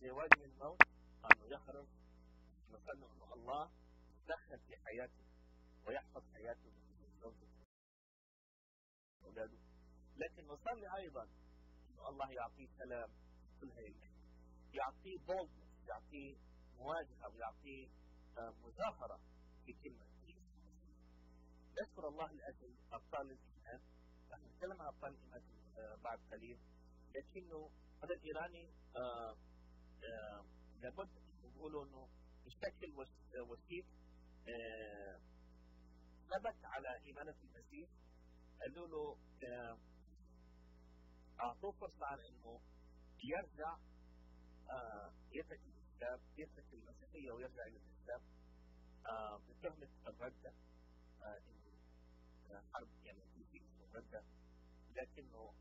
بوادي من الموت انه يخرج مثلا انه الله يتدخل في حياته ويحفظ حياته من زوجته واولاده، لكن نصلي ايضا انه الله يعطيه سلام في كل هذه الأيام، يعطيه بولدنس، يعطيه مواجهه ويعطيه مظاهره بكلمه. نشكر الله لاجل ابطال الايمان، رح نتكلم عن ابطال الايمان بعد قليل، لكنه هذا الايراني لابد نقولوا انه بشكل وثيق ثبت على ايمانه في المسيح. قالوا له اعطوه فرصه على انه يرجع يترك الاسلام، يترك المسيحيه ويرجع الى الاسلام بتهمه الرده، انه حرب يعني في الرده، لكنه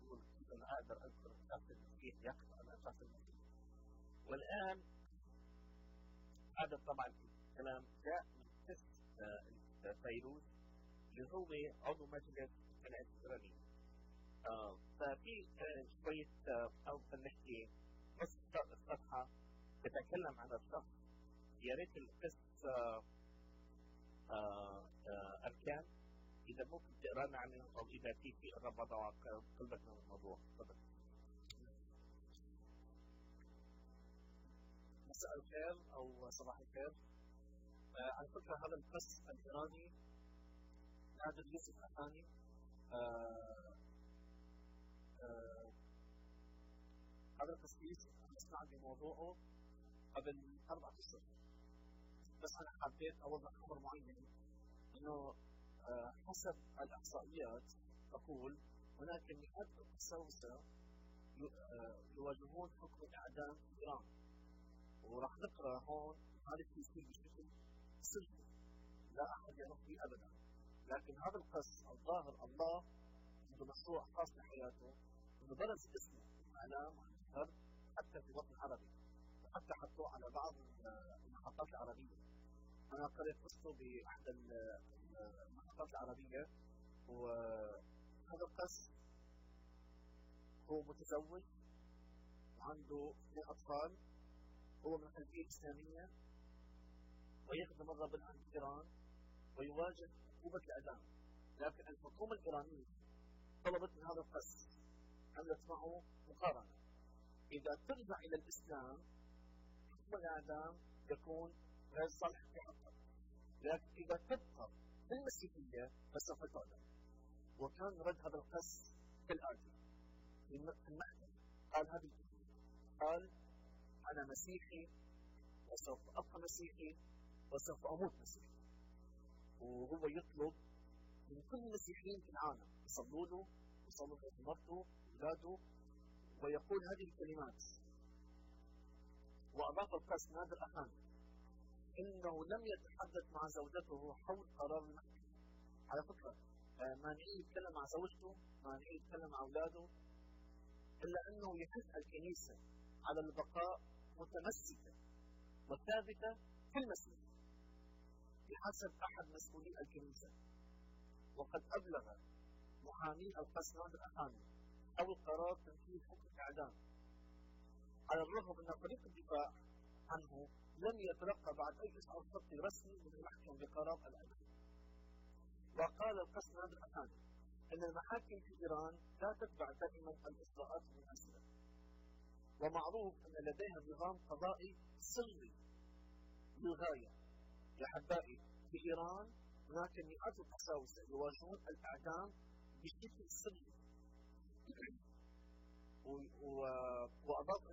بيقول انا اقدر اذكر شخص المسيح يقف على شخص المسيح. والان هذا طبعا الكلام جاء من قس فيروز اللي هو عضو مجلس الايرانيه. ففي شويه او نحكي نص الصفحه تتكلم عن الشخص. يا ريت القس اركان اذا ممكن تقرا لنا عنه، او اذا في الرب وضع قلبك من الموضوع. تفضل. مساء الخير او صباح الخير. على فكره هذا القس الايراني نادر يوسف آخاني هذا القسيس انا سمعت بموضوعه قبل 4 أشهر، بس انا حبيت اوضح خبر معين انه حسب الاحصائيات تقول هناك مئات القساوسه يواجهون حكم الاعدام في ايران، وراح نقرا هون هذا يصير بشكل سري لا احد يعرف به ابدا. لكن هذا القس الظاهر الله عنده مشروع خاص بحياته، انه درس اسمه الاعلام والنشر حتى في الوطن العربي، وحتى حطوه على بعض المحطات العربيه. انا قرأت قصته باحدى المحطات العربيه. وهذا القس هو متزوج وعنده 2 أطفال، هو من خلفيه اسلاميه ويخدم الرب الان في ايران ويواجه عقوبه الاعدام. لكن الحكومه الايرانيه طلبت من هذا القس، عملت معه مقارنه، اذا ترجع الى الاسلام حكم الاعدام يكون غير صالح في حقك، لكن اذا تبقى في المسيحيه فسوف تعدم. وكان رد هذا القس كالاتي في المحكمه، قال هذه الكلمه، قال انا مسيحي وسوف ابقى مسيحي وسوف اموت مسيحي. وهو يطلب من كل المسيحيين في العالم يصلوا له، يصلوا لمرته واولاده، ويقول هذه الكلمات. واضاف القس نادر آخاني انه لم يتحدث مع زوجته حول قرار المحكمه. على فكره مانعين يتكلم مع زوجته، مانعين يتكلم مع اولاده، الا انه يحث الكنيسه على البقاء متمسكه وثابته في المسيح بحسب احد مسؤولي الكنيسه. وقد ابلغ محامي القس نادر آخاني حول قرار تنفيذ حكم الاعدام، على الرغم ان فريق الدفاع عنه لم يتلقى بعد اي اشعار خطي رسمي من المحكمه بقرار الاعدام. وقال القس نادر آخاني ان المحاكم في ايران لا تتبع دائما الاجراءات المناسبه، ومعروف ان لديها نظام قضائي سري للغايه. يا احبائي، في ايران هناك مئات القساوسه يواجهون الاعدام بشكل سري. واضاف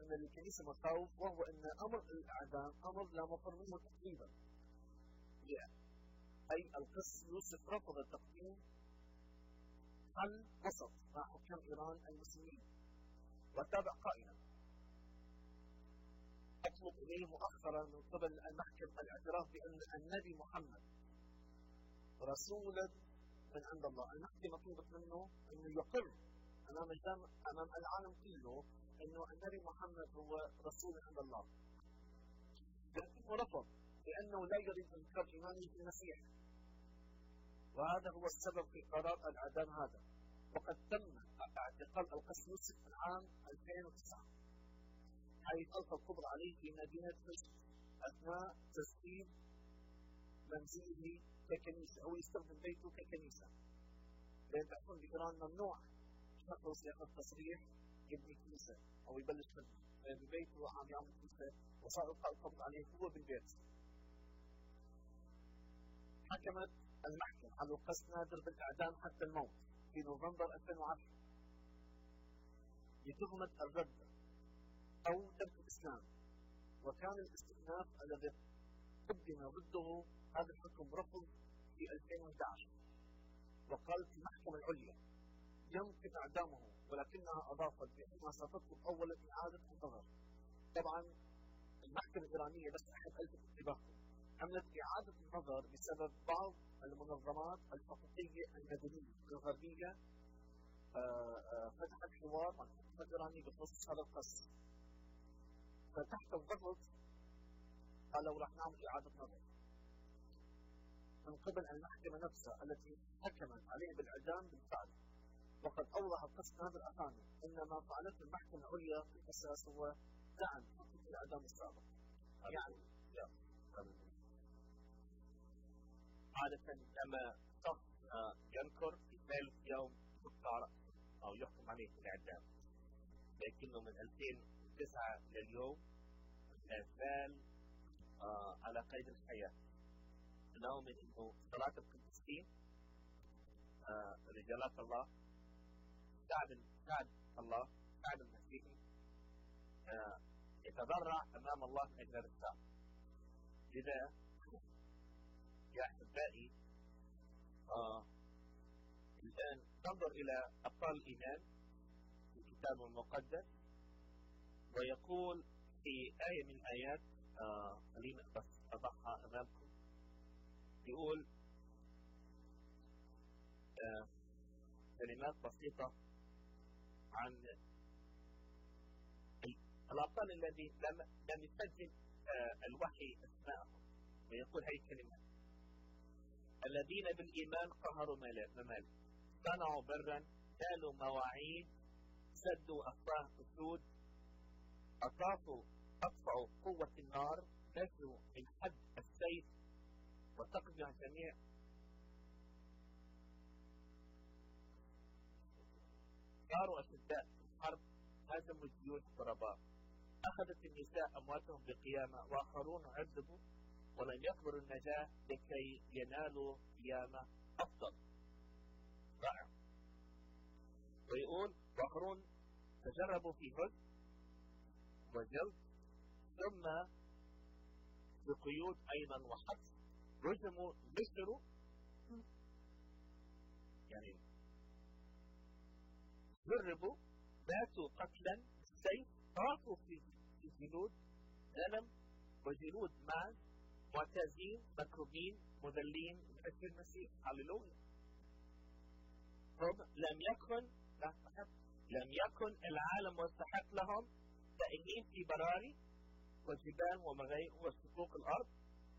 ان للكنيسه مخاوف، وهو ان امر الاعدام امر لا مفر منه تقريبا. اي القس يوسف رفض تقديم حل وسط مع حكام ايران المسلمين، وتابع قائلا: اطلب اليه مؤخرا من قبل المحكمه الاعتراف بان النبي محمد رسولا من عند الله. المحكمه طلبت منه انه يقر امام العالم كله انه النبي محمد هو رسول من عند الله، لكنه رفض لانه لا يريد انكار ايمانه في المسيح، وهذا هو السبب في قرار الاعدام هذا. وقد تم اعتقال القس يوسف في العام 2009 حيث ألقى القبض عليه في مدينة فشت أثناء تسليم منزله ككنيسة، أو يستخدم بيته ككنيسة. لأن تعرفون بإيران ممنوع شخص ياخذ تصريح يبني كنيسة أو يبلش خدمة، لأن ببيته عم يعمل كنيسة وصار إلقاء القبض عليه هو بالبيت. حكمت المحكمة على القس نادر بالإعدام حتى الموت في نوفمبر 2010 بتهمة الردة أو ترك الإسلام، وكان الاستئناف الذي قدم ضده هذا الحكم رفض في 2011. وقالت المحكمة العليا يمكن إعدامه، ولكنها أضافت بأنها ستطلب أولا إعادة النظر. طبعا المحكمة الإيرانية، بس أحب ألفت انتباهكم، عملت إعادة النظر بسبب بعض المنظمات الحقوقية المدنية الغربية فتحت حوار مع الحكومة الإيرانية بخصوص هذا القص. فتحت الضغط قالوا راح نعمل إعادة نظر من قبل المحكمة نفسها التي حكمت عليه بالإعدام بالفعل. وقد أوضح القس نادر آخاني أن ما فعلته المحكمة العليا في الأساس هو دعم حكم الإعدام السابق. يعني عادة لما شخص ينكر في ثالث يوم يقطع أو يحكم عليه بالإعدام، لكنه من 2009 لليوم لا زال على قيد الحياة. أنه من إنه صلاة القديسين رجالات الله شعب الله شعب المسيح يتضرع أمام الله من أجل الشعب. لذا يا أحبائي الآن ننظر إلى أبطال الإيمان في الكتاب المقدس، ويقول في آية من الآيات خلينا بس أضعها أمامكم. يقول كلمات بسيطة عن الأبطال الذي لم يسجل الوحي أسماءهم، ويقول هذه الكلمات: الذين بالإيمان قهروا ممالك، صنعوا برا، نالوا مواعيد، سدوا أفواه أسود، أطفأوا قوة النار، نزلوا من حد السيف، وتقضي الجميع، صاروا أشداء في الحرب، هزموا الجيوش غرباء، أخذت النساء أمواتهم بقيامة، وآخرون عذبوا ولم يقبلوا النجاة لكي ينالوا قيامة أفضل. رائع. ويقول: وآخرون تجربوا في هزم وجلد، ثم بقيود أيضا وحبس، رجموا، نشروا، يعني جربوا، ماتوا قتلا بالسيف، طافوا في جنود غنم وجنود معز، معتزين، مكروبين، مذلين من أجل المسيح. هللويا. هم لم يكن العالم مستحق لهم، سائلين في براري وجبال ومغاير وشقوق الأرض،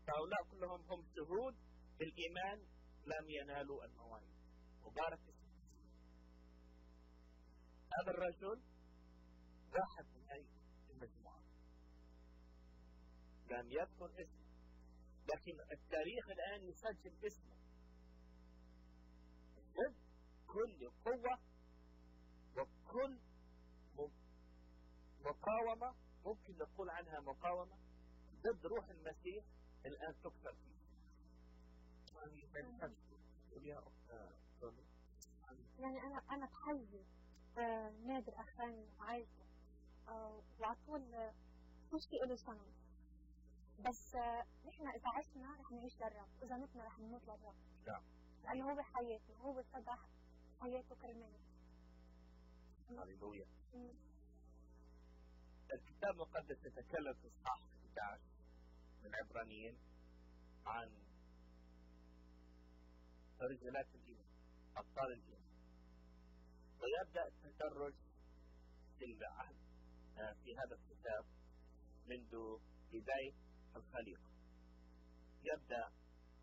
فهؤلاء كلهم هم شهود بالإيمان لم ينالوا المواعيد. مبارك اسمه. هذا الرجل واحد من هذه المجموعة، لم يذكر اسمه، لكن التاريخ الآن يسجل اسمه ضد كل قوة وكل مقاومة ممكن نقول عنها مقاومة ضد روح المسيح الآن تكسر فيه. يعني أنا بحيي نادر آخاني وعائلته، وعطول مش في إله صنم، بس نحن إذا عشنا رح نعيش للرب، وإذا متنا رح نموت للرب. نعم. لأنه هو حياتنا، هو صدح حياته كرمالنا. هللويا. الكتاب المقدس يتكلم في إصحاح 11 من عبرانيين عن رجالات الإيمان، أبطال الإيمان، ويبدأ التدرج في العهد في هذا الكتاب منذ بداية الخليقة. يبدأ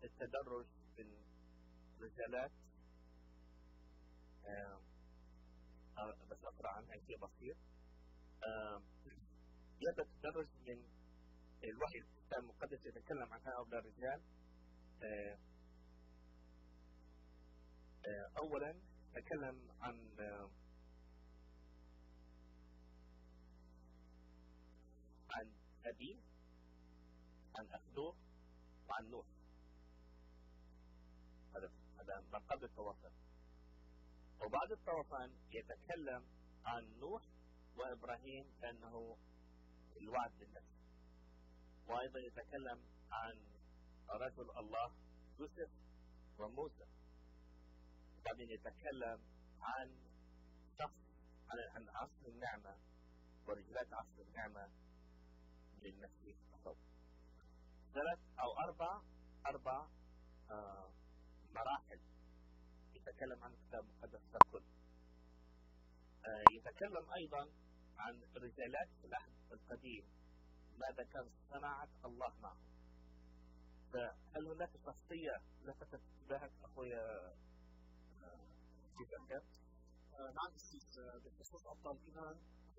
التدرج من رجالات، بس أقرأ عنها شيء بسيط. يبدأ تدرج من الوحي الكتاب المقدس يتكلم عن هؤلاء الرجال. أولا تكلم عن أبي، عن أخدوه، وعن نوح. هذا ما قبل الطوفان. وبعد الطوفان يتكلم عن نوح وإبراهيم كأنه الوعد بالنفس. وأيضا يتكلم عن رجل الله يوسف وموسى. وبعدين يتكلم عن شخص، عن عصر النعمة ورجلات عصر النعمة للمسيح. ثلاث أو أربع مراحل يتكلم عن الكتاب المقدس ككل. يتكلم أيضا عن رسالات العهد القديم، ماذا كان صنعت الله معهم. فهل هناك شخصية لفتت انتباهك أخويا يوسف؟ نعم أستاذ، بخصوص أبطال الإيمان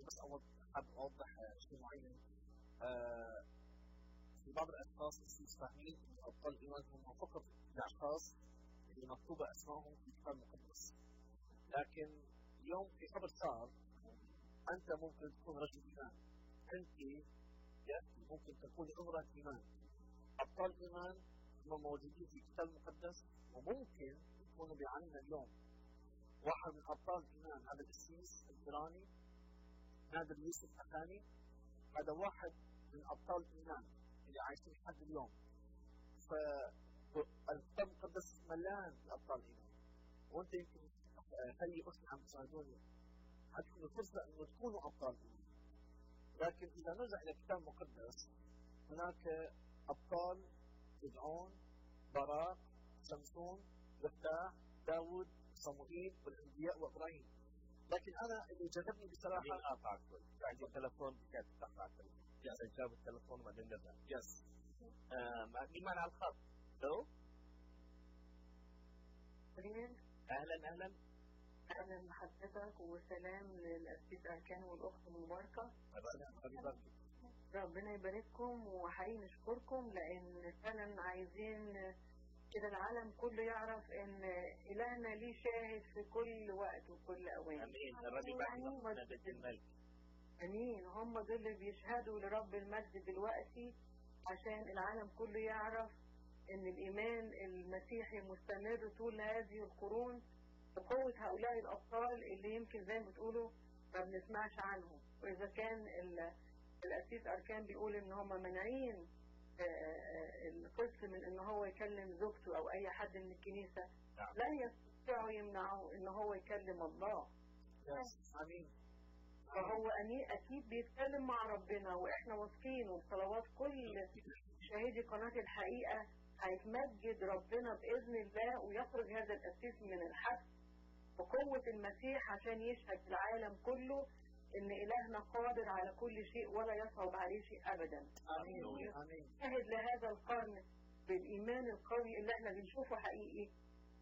بس أول حاب أوضح شيء معين. في بعض الأشخاص فاهمين أن أبطال الإيمان هم فقط الأشخاص اللي مكتوبة أسمائهم في الكتاب المقدس، لكن اليوم في خبر صار أنت ممكن تكون رجل إيمان، أنت ممكن تكون امرأة إيمان. أبطال الإيمان هم موجودين في الكتاب المقدس وممكن يكونوا بعيننا اليوم. واحد من أبطال الإيمان هذا القسيس الإيراني نادر يوسف آخاني، هذا واحد من أبطال الإيمان اللي عايشين لحد اليوم. فالكتاب المقدس مليان بأبطال الإيمان، وأنت يمكن خلي أختي عم تساعدوني عندكم الفرصة إنه تكونوا أبطال الإيمان. لكن إذا نرجع إلى الكتاب المقدس هناك أبطال فرعون، باراق، شمشون، يفتح، داود، صموئيل والأنبياء وإبراهيم. لكن أنا اللي جذبني بصراحة مين قاطعك؟ عندي تلفون بكيف تقطع التلفون؟ يعني جاب التلفون وبعدين نرجع. يس. مين معنا على الخط؟ لو؟ أهلا أهلا بحضرتك وسلام للأسيس آخاني والأخت المباركة. ربنا يبارككم وحقيقي نشكركم لأن فعلا عايزين كده العالم كله يعرف إن إلهنا ليه شاهد في كل وقت وكل أوان. أمين. الراجل بعد بيت الملك. أمين. هم دول اللي بيشهدوا لرب المجد دلوقتي عشان العالم كله يعرف إن الإيمان المسيحي مستمر طول هذه القرون بقوة هؤلاء الأبطال اللي يمكن زي ما بتقولوا ما بنسمعش عنهم. وإذا كان الأسيس أركان بيقول إن هم منعين القس من إن هو يكلم زوجته أو أي حد من الكنيسة، لن يستطيعوا يمنعوا إن هو يكلم الله. آمين. فهو أكيد بيتكلم مع ربنا، وإحنا واثقين وبصلوات كل شاهدي قناة الحقيقة هيتمجد ربنا بإذن الله ويخرج هذا الأسيس من الحبس بقوة المسيح عشان يشهد العالم كله إن إلهنا قادر على كل شيء ولا يصعب عليه شيء أبدا. آمين. شاهد لهذا القرن بالإيمان القوي اللي احنا بنشوفه حقيقي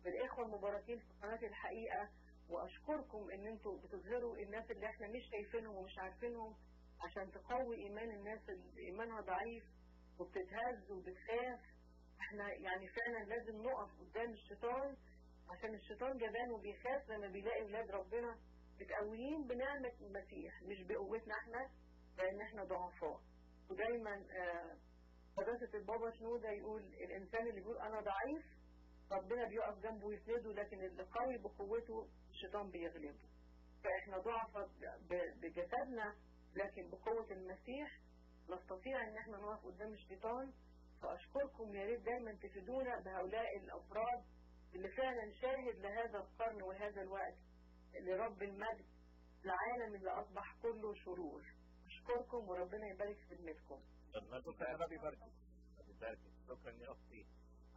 بالإخوة المباركين في قناة الحقيقة. وأشكركم إن انتوا بتظهروا الناس اللي احنا مش شايفينهم ومش عارفينهم عشان تقوي إيمان الناس اللي إيمانها ضعيف وبتتهز وبتخاف. احنا يعني فعلا لازم نقف قدام الشيطان عشان الشيطان جبان وبيخاف لما بيلاقي ولاد ربنا متقويين بنعمة المسيح مش بقوتنا احنا، لأن احنا ضعفاء. ودايما قداسة البابا شنودة يقول الإنسان اللي بيقول أنا ضعيف ربنا بيقف جنبه ويسنده، لكن اللي قوي بقوته الشيطان بيغلبه. فإحنا ضعفاء بجسدنا لكن بقوة المسيح نستطيع إن احنا نقف قدام الشيطان. فأشكركم يا ريت دايما تفيدونا بهؤلاء الأفراد اللي فعلا شاهد لهذا القرن وهذا الوقت لرب المجد العالم اللي أصبح كله شرور. أشكركم وربنا يبارك في خدمتكم. ربي يباركك. شكرا يا أختي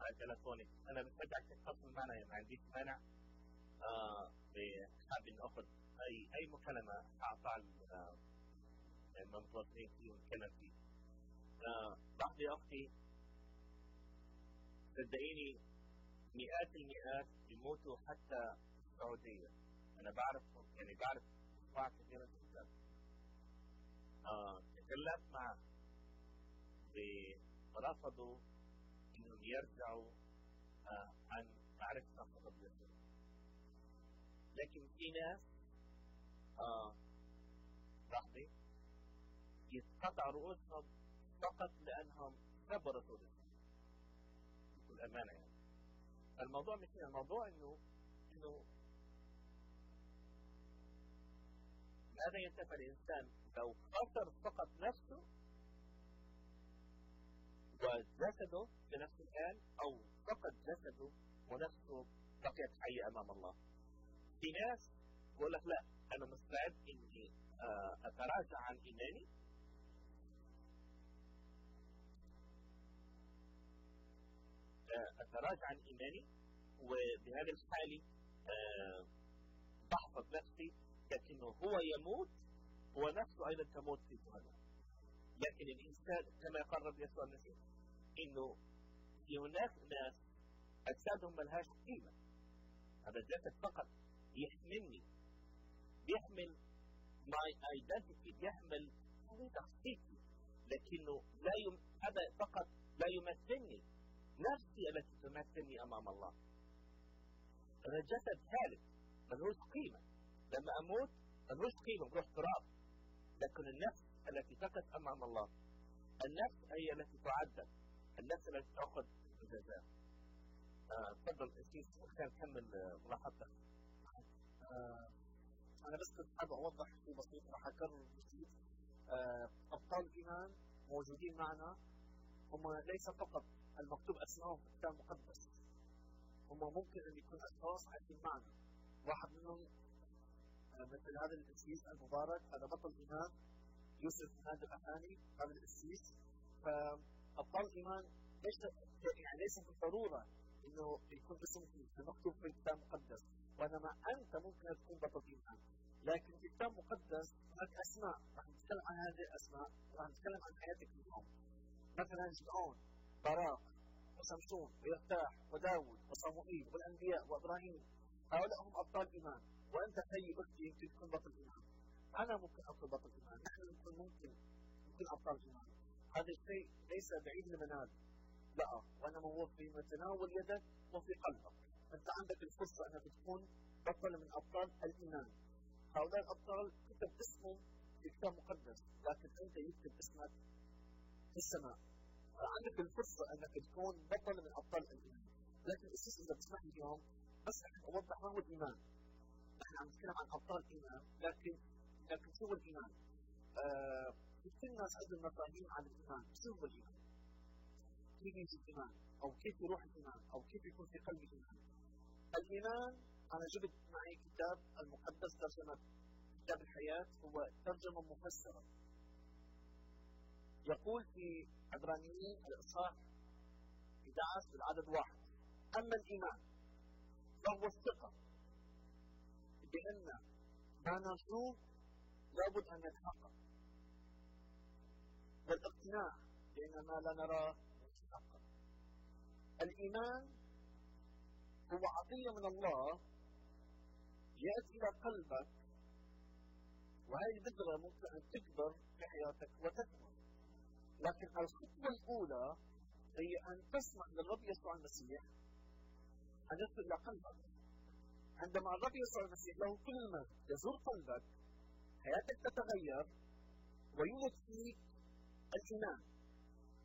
على تلفونك. أنا بتشجعك تتصل معنا، ما عنديش مانع. حابب إن آخذ أي مكالمة أعطى المتواصلين فيه ونتكلم فيه. بعض يا أختي صدقيني مئات المئات يموتوا حتى في السعودية. أنا بعرف بعرف أنواع كثيرة جدا. تكلمت معه ورفضوا انهم يرجعوا عن معرفة الرب يسوع. لكن في ناس لحظة يتقطع رؤوسهم فقط لانهم كبروا رؤوسهم بكل امانة. يعني الموضوع مش هنا، الموضوع انه ماذا ينتفع الانسان لو خسر فقط نفسه وجسده بنفس الآن، أو فقد جسده ونفسه بقيت حية أمام الله. في ناس بقول لك لا، أنا مستعد إني أتراجع عن إيماني وبهذا الحالة بحفظ نفسي، لكنه هو يموت ونفسه أيضا تموت في جهنم. لكن الإنسان كما قرر يسوع المسيح إنه في هناك ناس أجسادهم ملهاش قيمة، هذا الجسد فقط يحملني، بيحمل my identity، بيحمل شخصيتي، لكنه هذا فقط لا يمثلني، نفسي التي تمثلني أمام الله. هذا الجسد هالك ملهوش قيمة، لما أموت ملهوش قيمة، بروح تراب. لكن النفس التي تقف أمام الله، النفس هي التي تعذب، النفس التي تأخذ الجزاء. تفضل أسيس، كان كمل ملاحظتك. أنا بس كنت حابب أوضح شيء بسيط، راح أكرر بسيط. أبطال الإيمان موجودين معنا، هم ليس فقط المكتوب أسمائهم في الكتاب المقدس، هم ممكن أن يكون أشخاص عايشين معنا. واحد منهم مثل هذا القسيس المبارك، هذا بطل إيمان، يوسف نادر آخاني، هذا القسيس. فأبطال الإيمان ليس بالضرورة إنه يكون اسمه مكتوب في الكتاب المقدس، وإنما أنت ممكن أن تكون بطل إيمان. لكن في الكتاب المقدس هناك أسماء، راح نتكلم عن هذه الأسماء، راح نتكلم عن حياتك اليوم. مثلا جدعون، باراق، وسمسون، ويفتاح، وداود، وصموئيل، والأنبياء، وإبراهيم، هؤلاء هم أبطال إيمان. وأنت أخي أختي يمكن تكون بطل إيمان، أنا ممكن أكون بطل إيمان، نحن ممكن نكون أبطال إيمان. هذا الشيء ليس بعيد المنال، لا، وإنما هو في متناول يدك وفي قلبك. أنت عندك الفرصة أنك تكون بطل من أبطال الإيمان. هؤلاء الأبطال كتب اسمهم في كتاب مقدس، لكن أنت يكتب اسمك في السماء. عندك الفرصة أنك تكون بطل من أبطال الإيمان. لكن الأساس إذا بتسمح لي اليوم بس رح أوضح ما هو الإيمان. نحن عم نتكلم عن أبطال الإيمان، لكن شو هو الإيمان؟ كثير ناس عندهم مفاهيم عن الإيمان. شو هو الإيمان؟ كيف يجي الإيمان؟ أو كيف يروح الإيمان؟ أو كيف يكون في قلب الإيمان؟ الإيمان، أنا جبت معي كتاب المقدس ترجمة كتاب الحياة، هو ترجمة مفسرة. يقول في عبرانيين الإصحاح 11 بالعدد 1: أما الإيمان فهو الثقة بأن ما نرجوه لابد أن يتحقق، والاقتناع بأن ما لا نراه يتحقق. الإيمان هو عطية من الله يأتي إلى قلبك، وهذه البذرة ممكن أن تكبر في حياتك وتكبر. لكن الخطوة الأولى هي أن تسمح للرب يسوع المسيح أن يدخل إلى قلبك. عندما الرب يسوع المسيح له كل المجد يزور قلبك، حياتك تتغير ويولد فيك الإيمان،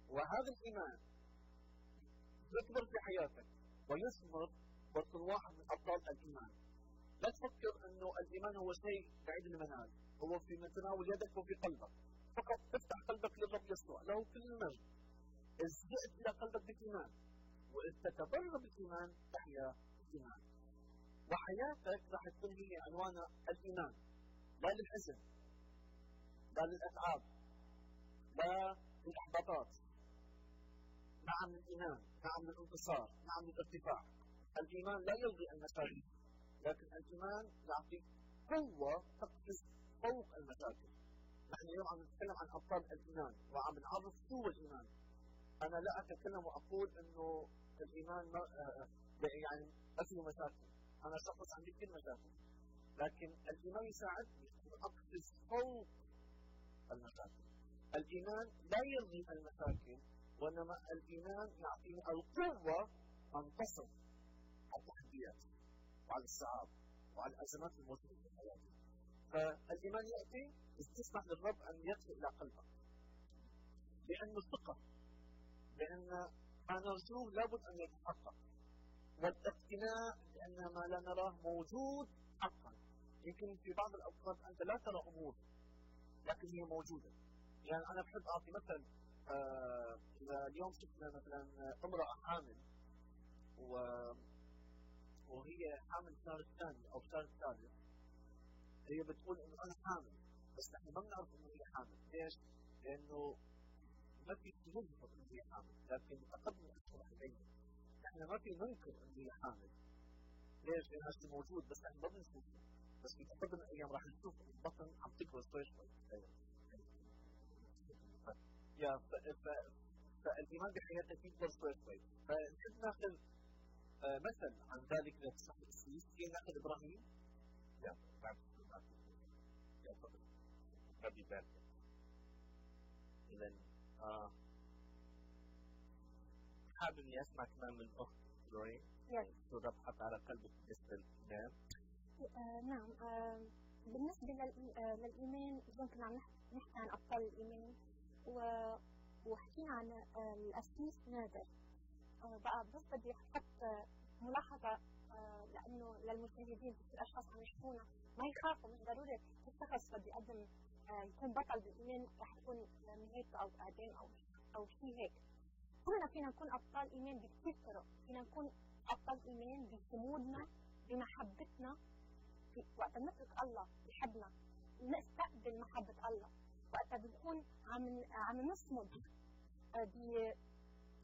وهذا الإيمان يكبر في حياتك ويثمر وتكون واحد من أبطال الإيمان. لا تفكر أنه الإيمان هو شيء بعيد المنال، هو في متناول يدك وفي قلبك. فقط افتح قلبك للرب يسوع له كل المجد، إذ جئت إلى قلبك بالإيمان، وإذ تتبرر بالإيمان تحيا بالإيمان. وحياتك راح تكون هي عنوان الإيمان، لا للحزن، لا للأتعاب، لا للإحباطات. نعم للإيمان، نعم للانتصار، نعم للارتفاع. الإيمان لا يلغي المشاكل، لكن الإيمان يعطيك قوة تقفز فوق المشاكل. نحن اليوم عم نتكلم عن أبطال الإيمان وعم نعرف شو هو الإيمان. أنا لا أتكلم وأقول إنه الإيمان يعني ما فيه مشاكل. أنا شخص عندي كثير مشاكل، لكن الإيمان يساعدني أن أقفز فوق المشاكل. الإيمان لا يلغي المشاكل، وإنما الإيمان يعطيني القوة أنتصر على التحديات وعلى الصعاب وعلى الأزمات الموجودة في حياتي. فالإيمان يأتي تسمح للرب أن يدخل إلى قلبك، لأنه الثقة بأن ما نرجوه لابد أن يتحقق، والاقتناع بأن ما لا نراه موجود حقا. يمكن في بعض الأوقات أنت لا ترى أمور لكن هي موجودة. يعني أنا بحب أعطي مثل، اليوم شفنا مثلا امرأة حامل وهي حامل الشهر الثاني أو الشهر الثالث، هي بتقول إنه أنا حامل، بس نحن ما بنعرف إنه هي حامل. ليش؟ لأنه ما في نظهر إنه هي حامل، لكن أقل من أشهر حبيبي نحن ما في ننكر إنه هي حامل. ليش؟ لأن هالشيء موجود بس نحن ما بنشوفه، بس في تقدم الأيام راح نشوف البطن عم تكبر شوي شوي. فالإيمان بحياتك يكبر شوي شوي. فنحن ناخذ مثل عن ذلك لتصح السيس، كيف ناخذ إبراهيم؟ يا تفضل. ربي يبارك. إذا حابب إني أسمع كمان من الأخت لورين. شو الرب حط على قلبك بالنسبة للإيمان؟ نعم، بالنسبة للإيمان يمكن عم نحكي عن أبطال الإيمان، وحكينا عن القسيس نادر. بقى بس بدي أحط ملاحظة، لأنه للمشاهدين في الأشخاص عم يشوفونا ما يخافوا، مش ضروري الشخص بده يقدم يكون بطل بالإيمان رح يكون نهايته أو إعدام أو شيء هيك. كلنا فينا نكون أبطال إيمان بكثير طرق. فينا نكون أبطال إيمان بصمودنا، بمحبتنا، وقت نترك الله يحبنا نستقبل محبة الله. وقت بنكون عم نصمد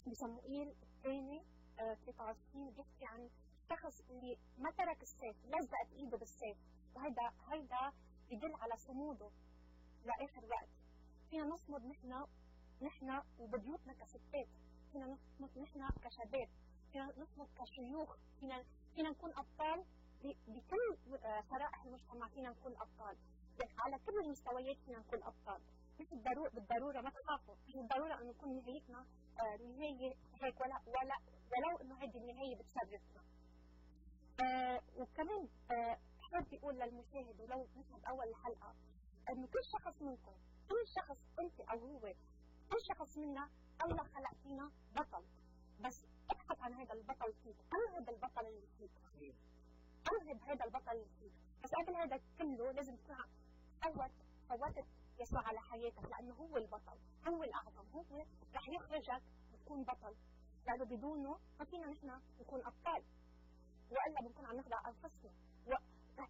بصموئيل الثاني 23 بيحكي عن الشخص اللي ما ترك السيف، لزقت ايده بالسيف، وهيدا يدل على صموده لآخر وقت. فينا نصمد نحن وببيوتنا كستات، فينا نصمد نحن كشباب، فينا نصمد كشيوخ، فينا نكون أبطال بكل شرائح المجتمع. فينا نكون أبطال على كل المستويات، فينا نكون أبطال. مش بالضرورة، ما تخافوا، مش بالضرورة أن نكون نهايتنا نهاية هيك ولو إنه هذه النهاية بتشرفنا. وكمان حابب أقول للمشاهد ولو نحن بأول الحلقة إنه كل شخص منكم، كل شخص أنت أو هو، كل شخص منا الله خلق فينا بطل. بس ابحث عن هذا البطل فيك، أنهض البطل اللي فيك، أنهض هذا البطل اللي فيك. بس قبل هذا كله لازم تكون فوتت يسوع على حياتك، لأنه هو البطل، هو الأعظم، هو رح يخرجك تكون بطل، لأنه بدونه ما فينا نحن نكون أبطال، وإلا بنكون عم نخدع أنفسنا.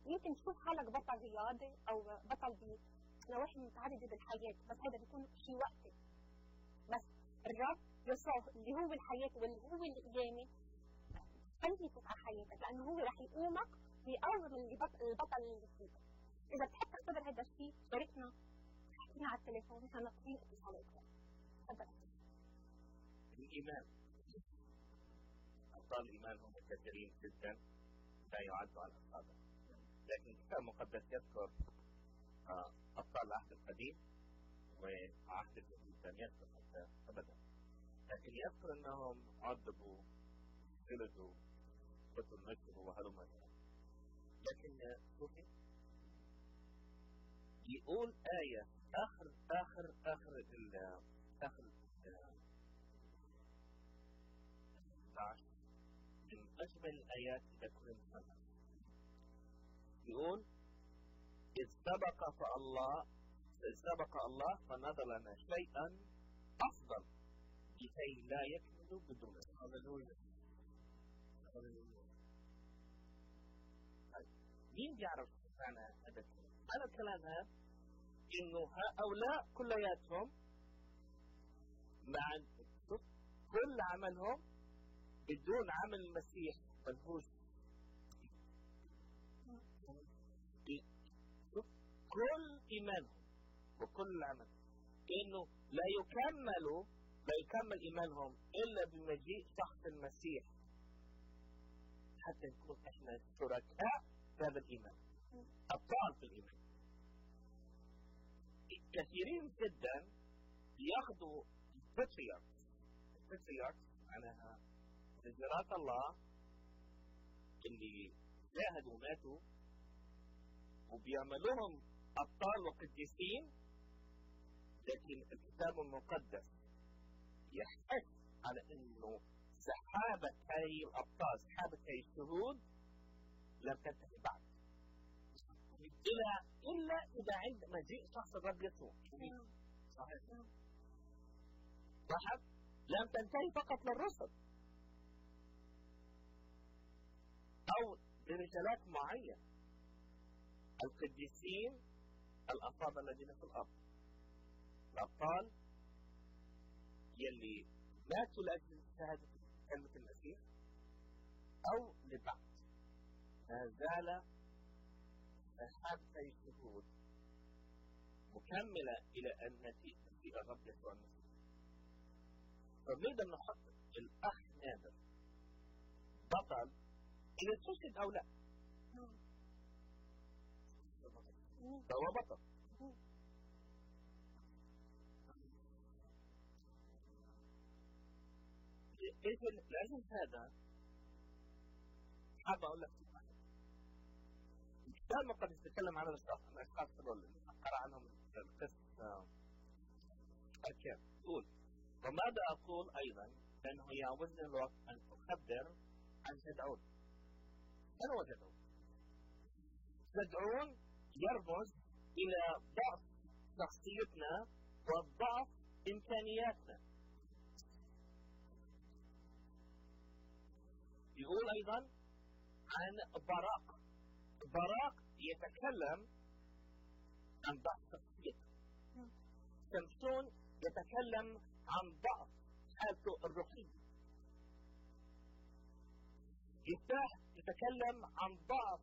يمكن تشوف حالك بطل رياضي أو بطل بنواحي متعددة بالحياة، بس هذا بيكون شيء وقتي. بس الرب يسوع اللي هو الحياة واللي هو القيامة خليه تبقى حياتك، لأنه هو رح يقومك ويقوم البطل اللي فيك. إذا بتحب تختبر هذا الشيء شاركنا، احكينا على التليفون، نحن ناطرين اتصالاتكم. تفضل. الإيمان، أبطال الإيمان هم كثيرين جدا لا يعدوا على الأصابع، لكن الكتاب المقدس يذكر أبطال العهد القديم وعهد الجديد، لم يذكر حتى أبدا، لكن يذكر أنهم عذبوا، جلدوا، قتلوا، نكبوا وهلم جرا. لكن شوفي يقول آية آخر من أجمل الآيات إذا كنا نفهمها. يقول إذ سبق الله فنظر لنا شيئا أفضل لكي لا يكملوا بدونه. هللويا. مين بيعرف معنى هذا الكلام؟ هذا الكلام هذا إنه هؤلاء كلياتهم مع كل عملهم بدون عمل المسيح ملهوش. كل إيمانهم وكل عمل إنه لا يكمل إيمانهم إلا بمجيء شخص المسيح حتى نكون إحنا شركاء في هذا الإيمان، أبطال في الإيمان. كثيرين جدا ياخذوا الباتريارك معناها نزيرات الله اللي جاهدوا وماتوا وبيعملوهم ابطال وقديسين، لكن الكتاب المقدس يحث على انه سحابة هاي الابطال، سحابة هاي الشهود لم تنتهي بعد الا اذا عند مجيء شخص الرب يسوع. صحيح. صح؟ لم تنتهي فقط للرسل او لرجالات معينة، القديسين الأفاضل الذين في الأرض، الأبطال يلي ماتوا لأجل شهادة كلمة المسيح أو لبعض، ما زال سحابة الشهود مكملة إلى أن نأتي الرب يسوع المسيح. فبنقدر نحط الأخ نادر بطل إذا تشهد أو لا، فهو بطل. لأجل هذا حابة أقول لك الكتاب المقدس يتكلم عن الأشخاص اللي قرأ عنهم القس الكتاب يقول: وماذا أقول أيضا لأنه يعوزني الوقت أن أخبر عن جدعون. من هو جدعون؟ جدعون يرمز إلى ضعف شخصيتنا وضعف إمكانياتنا. يقول أيضا عن براق. براق يتكلم عن ضعف شخصيته. سمسون يتكلم عن ضعف حالته الروحية. يفتح يتكلم عن ضعف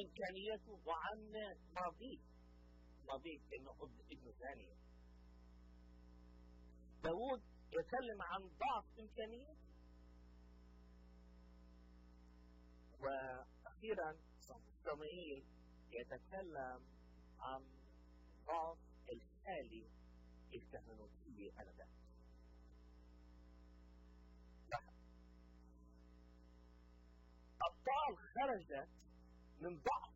إمكانياته وعن ماضيه كأنه ابن ثاني. داود يتكلم عن ضعف إمكانياته. وأخيرا صموئيل يتكلم عن ضعف الحالي الكهنوتية أنذاك. أبطال خرجت من ضعف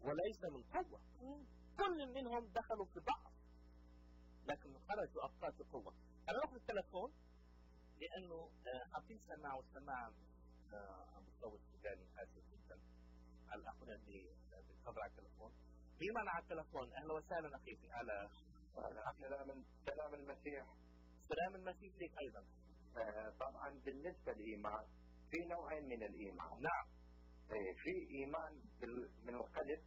وليس من قوة. كل منهم دخلوا في ضعف لكن خرجوا أبطال في قوة. أنا أخذ التلفون لأنه حابين سماع والسماع أبو صوت السوداني آسف جدا على الأخوة اللي بتخبر على التلفون. مين معنا على التلفون؟ أهلا وسهلا أخي على سلام المسيح. سلام المسيح لك أيضا. طبعا بالنسبة للإيمان في نوعين من الإيمان. نعم. في إيمان من القلب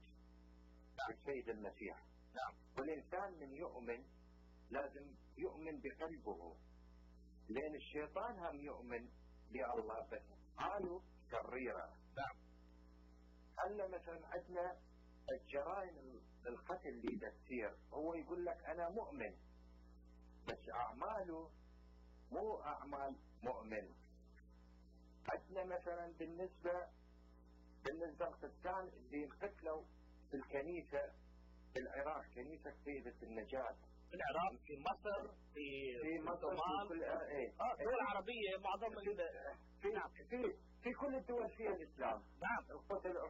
بالسيد المسيح. نعم. والإنسان من يؤمن لازم يؤمن بقلبه، لأن الشيطان هم يؤمن بالله بس قالوا شريرة. نعم. هلا مثلا عندنا الجرائم القتل اللي بتصير، هو يقول لك أنا مؤمن بس أعماله مو أعمال مؤمن. عندنا مثلا بالنسبة للقديسين اللي انقتلوا في الكنيسة في العراق، كنيسة سيدة النجاة في العراق، في مصر، في مصر، في كل دول عربية معظم في كل الدول فيها الإسلام. نعم. القتلوا.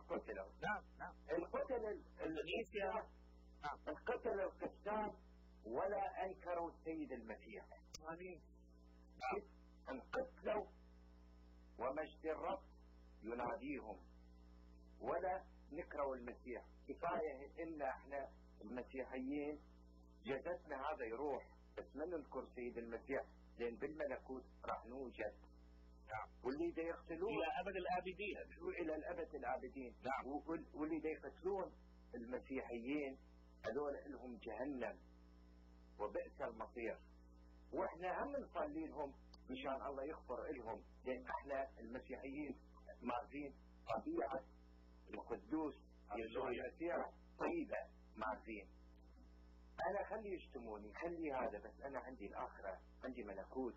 نعم. القتل اندونيسيا. نعم. القتل القسام ولا أنكروا السيد المسيح. آمين. انقتلوا ومجد الرب يناديهم ولا نكروا المسيح. كفاية إن احنا المسيحيين جسدنا هذا يروح بس ما نذكر سيد المسيح، لأن بالملكوت راح نوجد. نعم. واللي دا يقتلون إلى أبد الآبدين. إلى الأبد الآبدين. نعم. واللي دا يقتلون المسيحيين هذول لهم جهنم وبئس المصير. واحنا هم نصلي لهم مشان الله يغفر لهم، لأن احنا المسيحيين مارزين طبيعة القدوس يسوع المسيح طيبة مارزين. أنا خلي يشتموني خلي هذا، بس أنا عندي الآخرة، عندي ملكوت.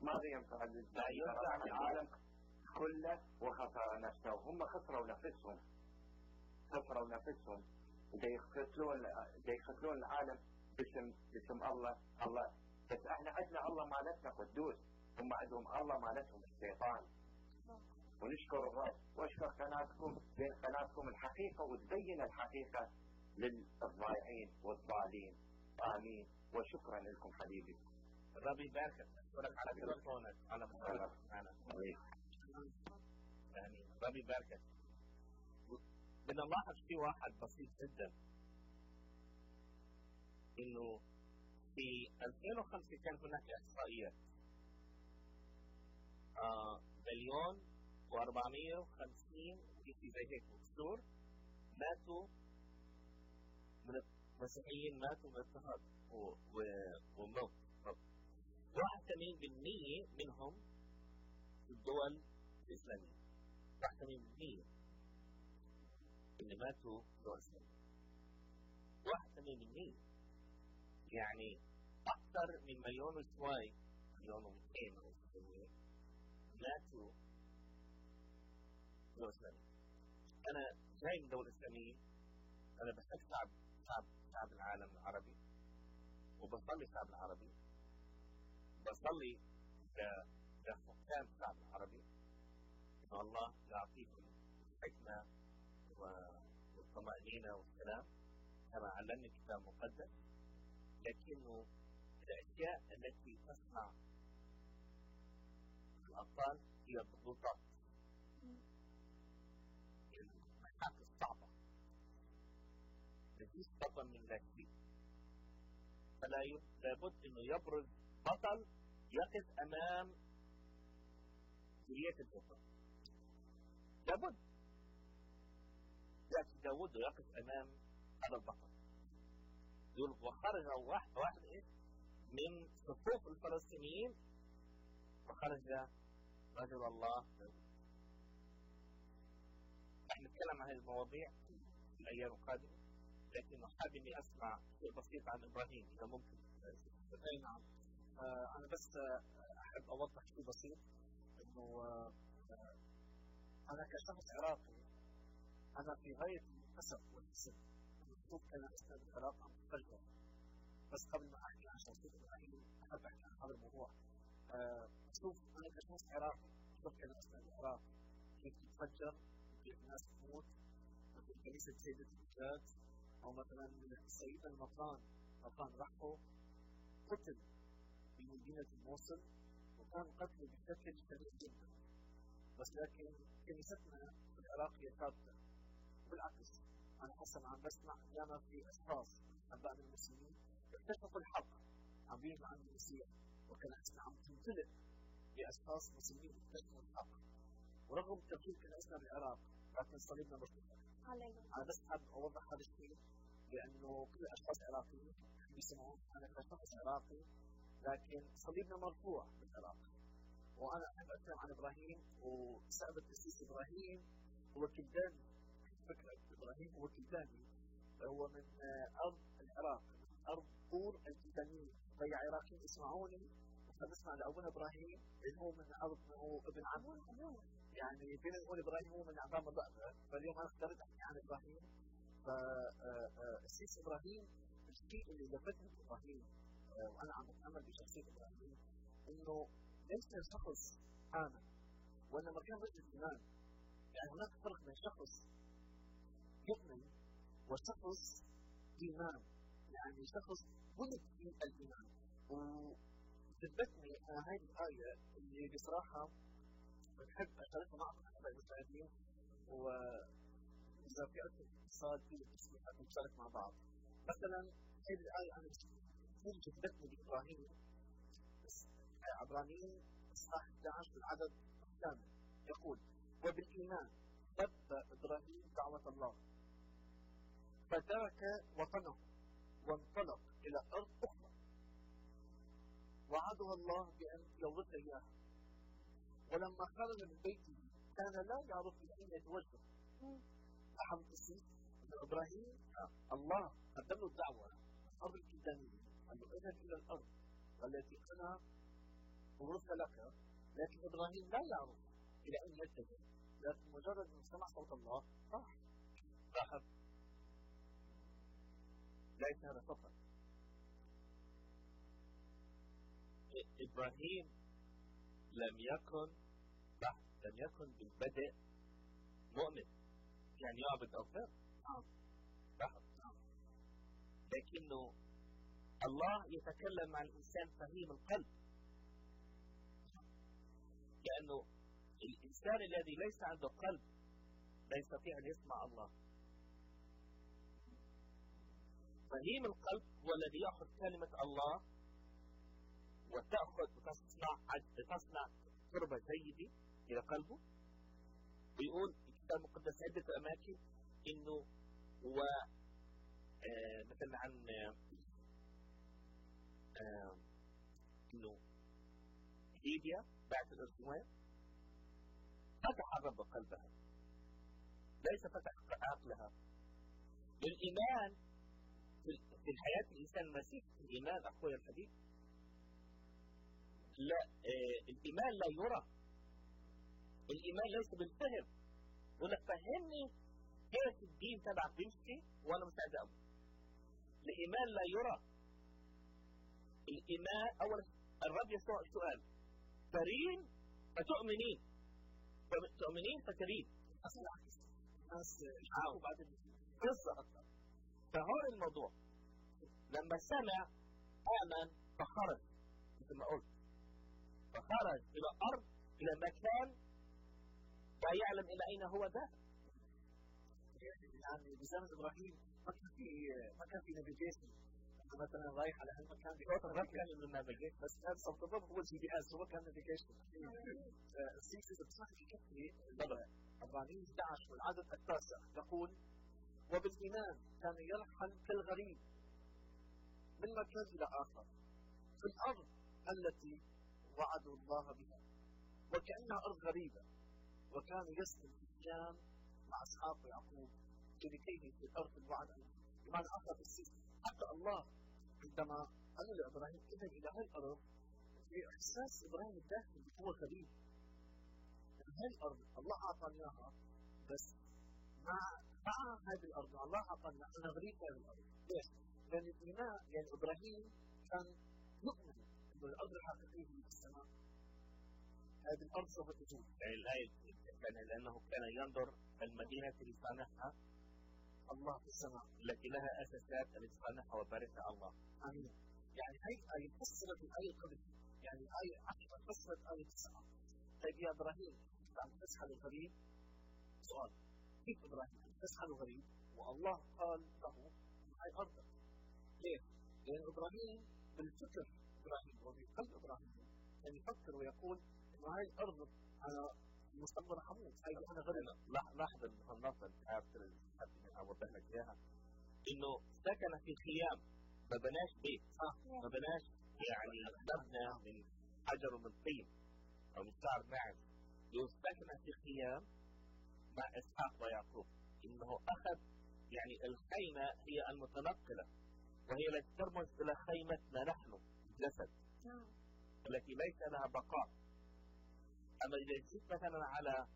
ماذا ينفع العالم كله وخسر نفسه؟ هم خسروا نفسهم. ودا يقتلون العالم باسم الله. بس احنا عندنا الله مالتنا قدوس، هم عندهم الله مالتهم الشيطان. ونشكر الرب واشكر قناتكم الحقيقة وتبين الحقيقة للضائعين والضالين. آمين. وشكرا لكم حبيبي. الرب يباركك. أشكرك على تلفونك على مشاركتك معنا. آمين. الرب يباركك. بدنا نلاحظ شيء واحد بسيط جدا، إنه في 2005 كان هناك إحصائيات 1,450,000 زي هيك مكسور ماتوا من المسيحيين، ماتوا من اضطهاد وموت. 81% منهم في الدول الإسلامية. 81% اللي ماتوا في الدول الإسلامية. 81% يعني أكثر من 1,000,000 وشوي، 1,200,000 ماتوا في الدول الإسلامية. أنا جاي من دولة إسلامية، أنا بحب شعب العالم العربي، وبصلي الشعب العربي، بصلي لحكام الشعب العربي إن الله يعطيهم الحكمة والطمأنينة والسلام كما علمني الكتاب المقدس. لكنه الأشياء التي تصنع الأبطال هي الضغوطات، المشاكل الصعبة. مفيش بطل من لا شيء، لابد انه يبرز بطل يقف امام جرية البطل. لابد يأتي داود ويقف امام هذا البطل، يقول وخرج واحد من صفوف الفلسطينيين وخرج رجل الله داود. احنا نتكلم عن هذه المواضيع في الايام القادمة، لكن حابب اني اسمع شيء بسيط عن ابراهيم اذا ممكن. اي نعم. انا بس احب اوضح شيء بسيط، انه انا كشخص عراقي انا في غايه الاسف والحزن المفروض كان استاذ العراق عم تفجر. بس قبل ما احكي عن شخصيه ابراهيم احب احكي عن هذا الموضوع. شوف انا كشخص عراقي شوف كان استاذ العراق كيف تتفجر، كيف الناس تموت، مثل كنيسه سيدة الحجاج، او مثلا السيدة المطران رحبه قتل في مدينة الموصل، وكان قتله بشكل شديد جدا. بس لكن كنيستنا في العراق هي ثابتة. بالعكس أنا حسنا عم بسمع أحيانا في أشخاص أبناء المسلمين اكتشفوا الحق عم بيجوا عن المسيح، وكنيستنا عم تمتلئ بأشخاص مسلمين اكتشفوا الحق، ورغم تركيز كنيستنا بالعراق لكن صليبنا مرتفع. أنا بس حابب أوضح هذا الشيء لأنه كل الأشخاص العراقيين بيسمعون أنا كشخص عراقي، لكن صليبنا مرفوع بالعراق. وأنا أحب أتكلم عن إبراهيم وسأل القديس إبراهيم هو كلداني. فكرة إبراهيم هو كلداني، هو من أرض العراق، من أرض طور الكلدانيين. في عراقيين يسمعوني فنسمع لأبونا إبراهيم اللي هو من أرض هو ابن عمه، يعني فينا نقول إبراهيم هو من عظام الضأبة. فاليوم أنا اخترت أحكي عن إبراهيم. فالسيس إبراهيم الشيء اللي لفتني في إبراهيم وأنا عم بتأمل بشخصية إبراهيم إنه ليس شخص آمن وإنما كان رجل إيمان. يعني هناك فرق بين شخص يؤمن وشخص إيمان، يعني شخص ولد في الإيمان. وجذبتني هذه الآية اللي بصراحة بحب أشاركها معكم أحبائي المشاهدين، وإذا في عندكم اتصال في التسميحات نشارك مع بعض. مثلا هذه الآية أنا كثير جذبتني بإبراهيم. عبرانيين إصحاح 11 بالعدد الثامن يقول وبالإيمان لبى إبراهيم دعوة الله فترك وطنه وانطلق إلى أرض أخرى وعده الله بأن يورث إياها، ولما خرج من بيته كان لا يعرف أين يتوجه. لاحظ القصيص أن إبراهيم الله قدم له الدعوة من أرض الكلدانيين، قال له اذهب إلى الأرض التي أنا أورثها لك، لكن إبراهيم لا يعرف إلى أين يتجه، لكن مجرد أن سمع صوت الله راح. لاحظ ليس هذا فقط. إبراهيم لم يكن بالبدء مؤمن، يعني يعبد أوثان. لكنه الله يتكلم مع الإنسان فهيم القلب، لأنه الإنسان الذي ليس عنده قلب لا يستطيع أن يسمع الله. فهيم القلب هو الذي يأخذ كلمة الله وتصنع تربة جيدة إلى قلبه. ويقول الكتاب المقدس عدة أماكن إنه هو مثلا عن إنه ليبيا بعد الارتواء فتح الرب قلبها، ليس فتح عقلها. الإيمان في الحياة الإنسان المسيح، الإيمان أخوي الحبيب، لا الإيمان لا يرى. الإيمان ليس بالفهم. يقول لك فهمني كيف الدين تبعك بيمشي وأنا مستعد أؤمن. الإيمان لا يرى. الإيمان أولا الرب يسوع سؤال: ترين فتؤمنين، تؤمنين فترين. الناس يشوفوا بعد قصة. فهون الموضوع لما سمع آمن فخرج، مثل ما قلت، فخرج إلى أرض، إلى مكان لا يعلم إلى أين هو ذاهب. يعني بزمن إبراهيم ما كان في نافيجيشن، مثلا رايح على هالمكان صوت الرب كان إنه نافيجيشن، بس كان صوت الرب هو GPS، هو كان نافيجيشن. السيسي بتصحي في كتلي عبرانيين 11 والعدد 9 تقول: وبالإيمان كان يرحل كالغريب من مكان إلى آخر في الأرض التي وعدوا الله بها، وكأنها أرض غريبة، وكان يسكن في الجام مع أصحاب يعقوب شريكيه في الأرض الوعد. بمعنى آخر حتى الله عندما قال لإبراهيم اذهب إلى هذه الأرض، في إحساس إبراهيم الداخلي هو غريب. هذه الأرض الله أعطانا إياها، بس مع هذه الأرض الله أعطانا أنا غريب في هذه الأرض. ليش؟ لأن الإيمان، يعني إبراهيم كان يؤمن أن الأرض الحقيقية هي في السماء. هذه الأرض سوف تزول. يعني الآية كان لأنه كان ينظر المدينة التي صنعها الله في السماء، التي لها أساسات التي صنعها وباركها الله. آمين. يعني هي آية فسرت الآية قبل، يعني آية 10 فسرت آية 9. طيب يا إبراهيم أنت عم تسحل الغريب. سؤال: كيف إبراهيم عم تسحل الغريب والله قال له هاي أرضك؟ ليه؟ لأن إبراهيم بالفكر إبراهيم وبقلب إبراهيم كان يفكر ويقول إنه هاي الأرض أنا المستقبل حمود، هاي أنا غريب. لاحظ النص اللي أوضح لك إياها، إنه سكن في خيام، ما بناش بيت، ما بناش يعني مبنى من حجر ومن طين أو من شعر ماعز. سكن في خيام مع إسحاق ويعقوب. إنه أخذ يعني الخيمة هي المتنقلة، وهي التي ترمز إلى خيمتنا نحن الجسد التي ليس لها بقاء. أما إذا جيت مثلا على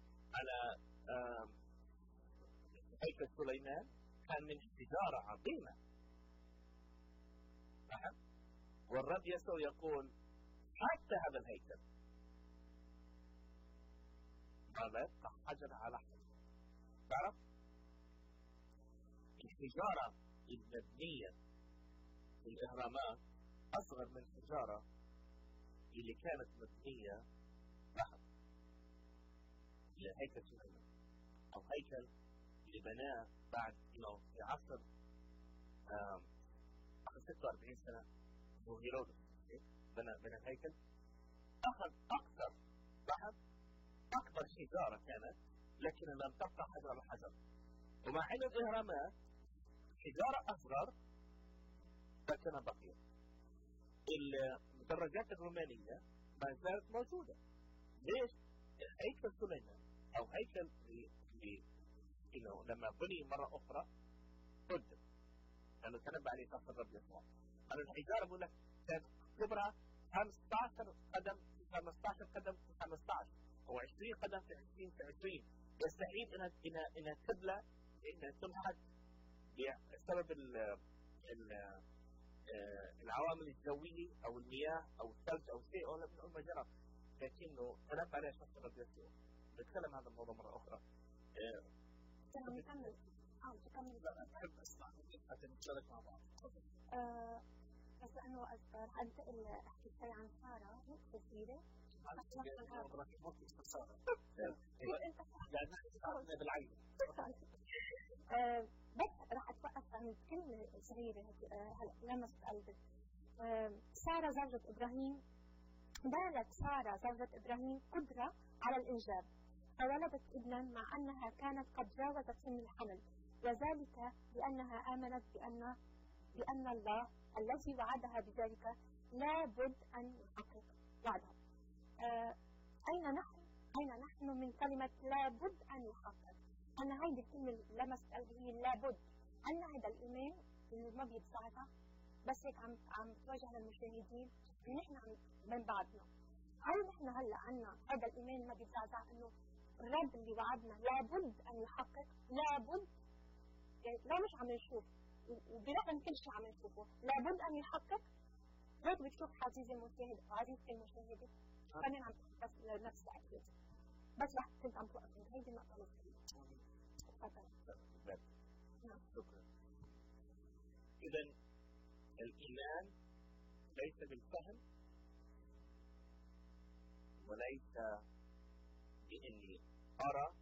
هيكل سليمان كان من حجارة عظيمة. والرب يسوع يقول حتى هذا الهيكل ما يبقى حجر على حجر. تعرف الحجارة المبنية في الإهرامات أصغر من الحجارة اللي كانت مبنية تحت هيكل سليمان، أو هيكل اللي بناه بعد في عصر 46 سنة هو هيرودس بنى الهيكل. أخذ أكثر بحث، أكبر حجارة كانت، لكن لم تبقى حجر على حجر. ومع أن الإهرامات حجارة أصغر لكن بقيت. المدرجات الرومانية ما زالت موجودة. ليش؟ هيكل سليمان أو هيكل لما بني مرة أخرى قدم، لأنه تنبأ عليه شخص الرب يسوع. أنا الحجارة بقول لك كانت كبرى 15 قدم في 15 قدم في 15 أو 20 قدم في 20 في 20. يستحيل إنها تبلى، إنها تنحت بسبب العوامل الجويه او المياه او الثلج او شيء ولا بنقول ما جرى، لكنه تنبأ عليه شخص رب يسوع. نتكلم هذا الموضوع مره اخرى. نكمل. لا بحب اسمع منك حتى نتشارك مع بعض. بس لانه رح انتقل احكي شوي عن ساره كثيره. بس رح اتوقف عن كلمه صغيره هلا لمست قلبي. ساره زوجة ابراهيم، بانت ساره زوجة ابراهيم قدره على الانجاب، فولدت ابنا مع انها كانت قد جاوزت سن الحمل، وذلك لانها امنت بان الله الذي وعدها بذلك لابد ان يحقق وعده. أين نحن من كلمة لابد أن يحقق؟ أنا هيدي الكلمة لمست قلبي، هي لابد أن هذا الإيمان اللي ما بيتزعزع. بس هيك عم توجه للمشاهدين إن نحن من بعضنا، هل نحن هلا عنا هذا الإيمان ما بيتزعزع إنه الرب اللي وعدنا لابد أن يحقق؟ لابد يعني لا مش عم نشوف وبرغم كل شيء عم نشوفه لابد أن يحقق. هيك بتشوف عزيزي المشاهد وعزيزتي المشاهدة، خلينا عم بس لنفس الأكيد بس رح كنت عم توقف عند هيدي النقطة الأخيرة. شكرا. إذا الإيمان ليس بالفهم وليس بإني أرى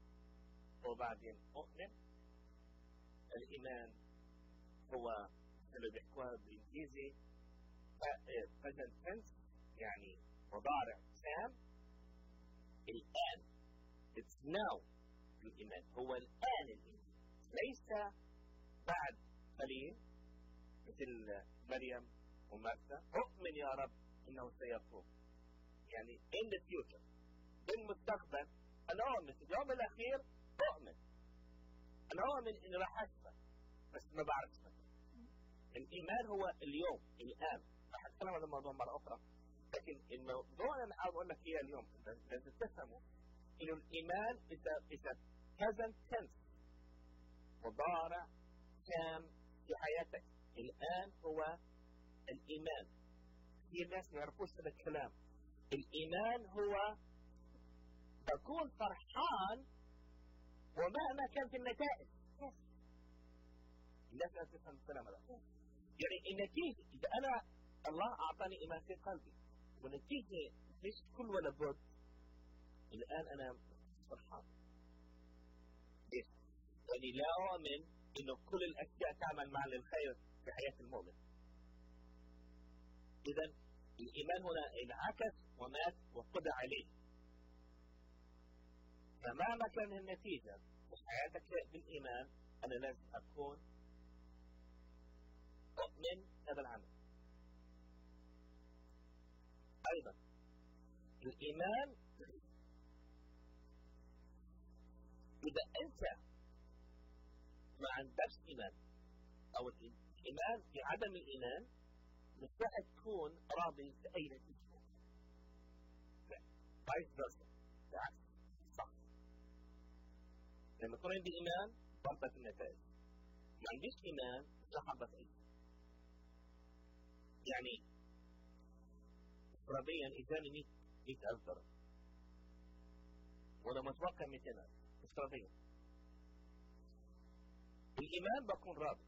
وبعدين أؤمن. الإيمان هو اللي بيحكوها بالإنجليزي present tense، يعني مضارع تام. الآن it's now. الإيمان هو الآن الإيمان، ليس بعد قليل مثل مريم ومرثا أؤمن يا رب إنه سيكون، يعني in the future بالمستقبل. أنا أؤمن في اليوم الأخير، أؤمن أنا أؤمن إني راح أشفى بس ما بعرف متى. الإيمان هو اليوم الآن. راح أتكلم عن الموضوع مرة أخرى، لكن الموضوع اللي أنا عاوز أقول لك إياه اليوم لازم تفهموا إنه الإيمان is a present tense، مضارع تام في حياتك. الآن هو الإيمان. في ناس ما يعرفوش هذا الكلام. الإيمان هو تكون فرحان ومهما كانت النتائج. الناس لا تفهم الكلام هذا. يعني النتيجة إذا أنا الله أعطاني إيمان في قلبي والنتيجة مش كل ولا بد، الآن أنا فرحان. ليش؟ يعني لا أؤمن إنه كل الأشياء تعمل مع الخير في حياة المؤمن. إذا الإيمان هنا انعكس ومات وقضى عليه. فمهما كان النتيجة وحياتك بالإيمان، أنا لازم أكون أؤمن هذا العمل. أيضا الإيمان إذا أنت ما عندكش إيمان أو الإيمان في عدم الإيمان، مستحيل تكون راضي بأي نتيجة. فايس فيرسا، بالعكس صح. لما يكون عندي إيمان برضه النتائج، ما عنديش إيمان لا حبة أي. يعني افتراضيا إجاني 100,000 درهم وأنا متوقع 200,000 افتراضيا، الإيمان بكون راضي.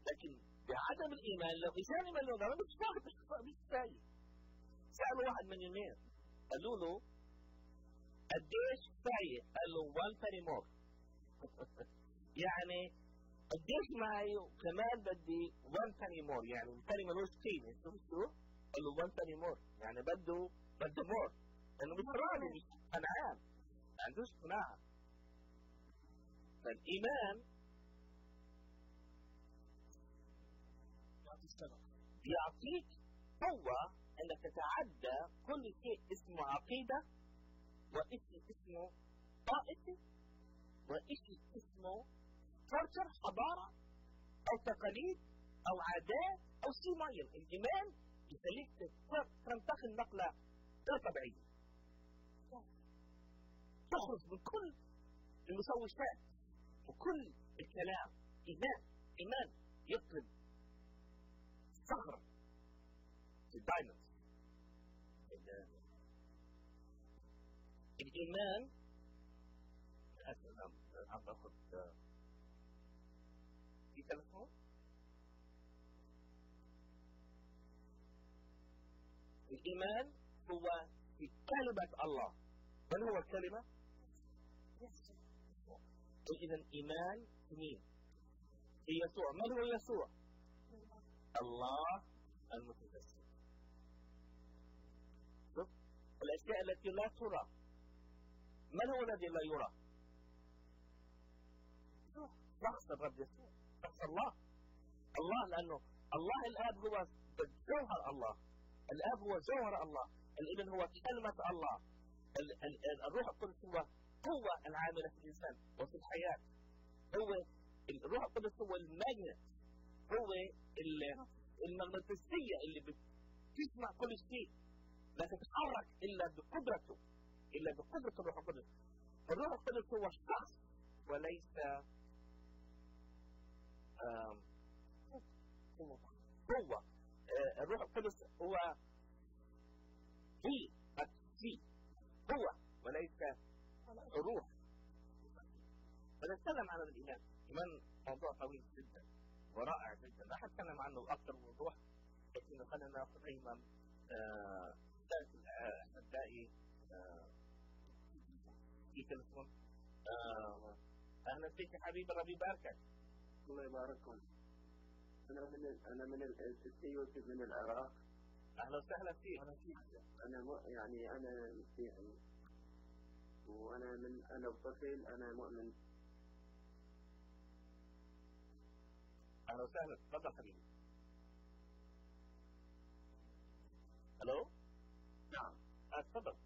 لكن بعدم الإيمان لو إجاني مليون دولار مش فايق. سألوا واحد مليونير قالوا له قديش فايق؟ قال له 1 penny more. يعني قديش معي وكمان بدي 1 penny more، يعني البني ملوش قيمة. شو؟ قال له 1 penny more، يعني بده more، لأنه مش راضي، مش قنعان، ما عندوش قناعة. فالإيمان بيعطيك قوة انك تتعدى كل شيء اسمه عقيدة، وشيء اسمه طائفة، وشيء اسمه كلتشر، حضارة او تقاليد او عادات او شيء معين. الايمان يخليك تنتقل نقلة غير طبيعية، تخرج من كل المشوشات وكل الكلام. ايمان يطلب صخر الدايموند. الإيمان عم باخذ في تلفون. الإيمان هو في كلمة الله. من هو الكلمة؟ إذا الإيمان في مين؟ في يسوع. من هو يسوع؟ الله المتجسد. الأشياء التي لا ترى. من هو الذي لا يرى؟ شخص الرب يسوع، شخص الله. الله لأنه الله الآب هو جوهر الله. الآب هو جوهر الله. الابن هو كلمة الله. الروح القدس هو العاملة في الإنسان وفي الحياة. هو الروح القدس هو الماجنت، هو المغناطيسية اللي بتجمع كل شيء، لا تتحرك إلا بقدرته، إلا بقدرة الروح القدس. الروح القدس هو شخص وليس هو. الروح القدس هو هو وليس روح. بنتكلم عن الإيمان. الإيمان موضوع طويل جدا ورائع جدا، لا أتكلم عنه أكثر من وضوح، لكن خلينا ناخذ أيضا الشهداء في تلفون. أهلا فيك يا حبيبي، ربي يباركك. الله يبارككم. أنا من السيد يوسف من العراق. أهلا وسهلا فيك. أنا مسيحي، أنا طفل، أنا مؤمن. أهلا وسهلا، تفضل حبيبي. ألو؟ نعم. تفضل.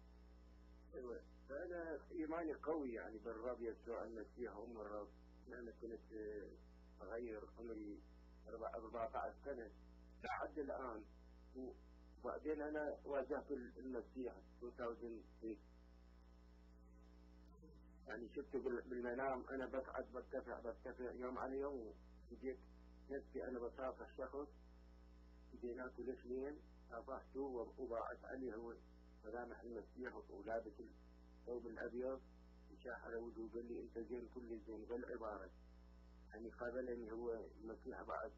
أيوة، فأنا إيماني قوي يعني بالرب يسوع المسيح أم الرب. أنا كنت أغير عمري 14 سنة لحد الآن، وبعدين أنا واجهت المسيح 2006. يعني شفته بالمنام أنا بقعد برتفع يوم على يوم، وجيت نفسي أنا بصافح شخص، بديناته الاثنين صافحته وبعت عليه هو ملامح المسيح ولابس الثوب الأبيض وشاح على وجهه وقال لي أنت زين كل زين. بالعبارة يعني قابلني هو المسيح بعد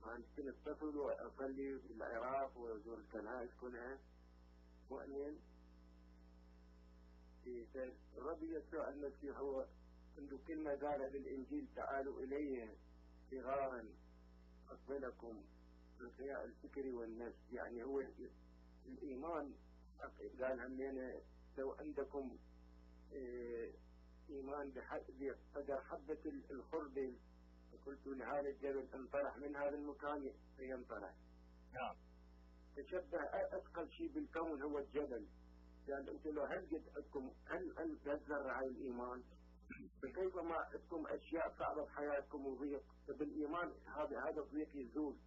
ما كنت طفل وأصلي في العراق وأزور الكنائس كلها مؤمن. الرب يسوع المسيح هو عنده كلمة قالها بالإنجيل: تعالوا إلي صغارا أقبلكم القياء الفكري والنفس. يعني هو الإيمان قال همين لو عندكم إيمان بقدر حبة الخردل قلت لهذا الجبل انطرح من هذا المكان فينطرح. نعم. تشبه أثقل شيء بالكون هو الجبل. يعني أنت لو هل قد عندكم هل تزرع الإيمان، فكيف ما عندكم أشياء صعبة بحياتكم وضيق، فبالإيمان هذا الضيق يزول،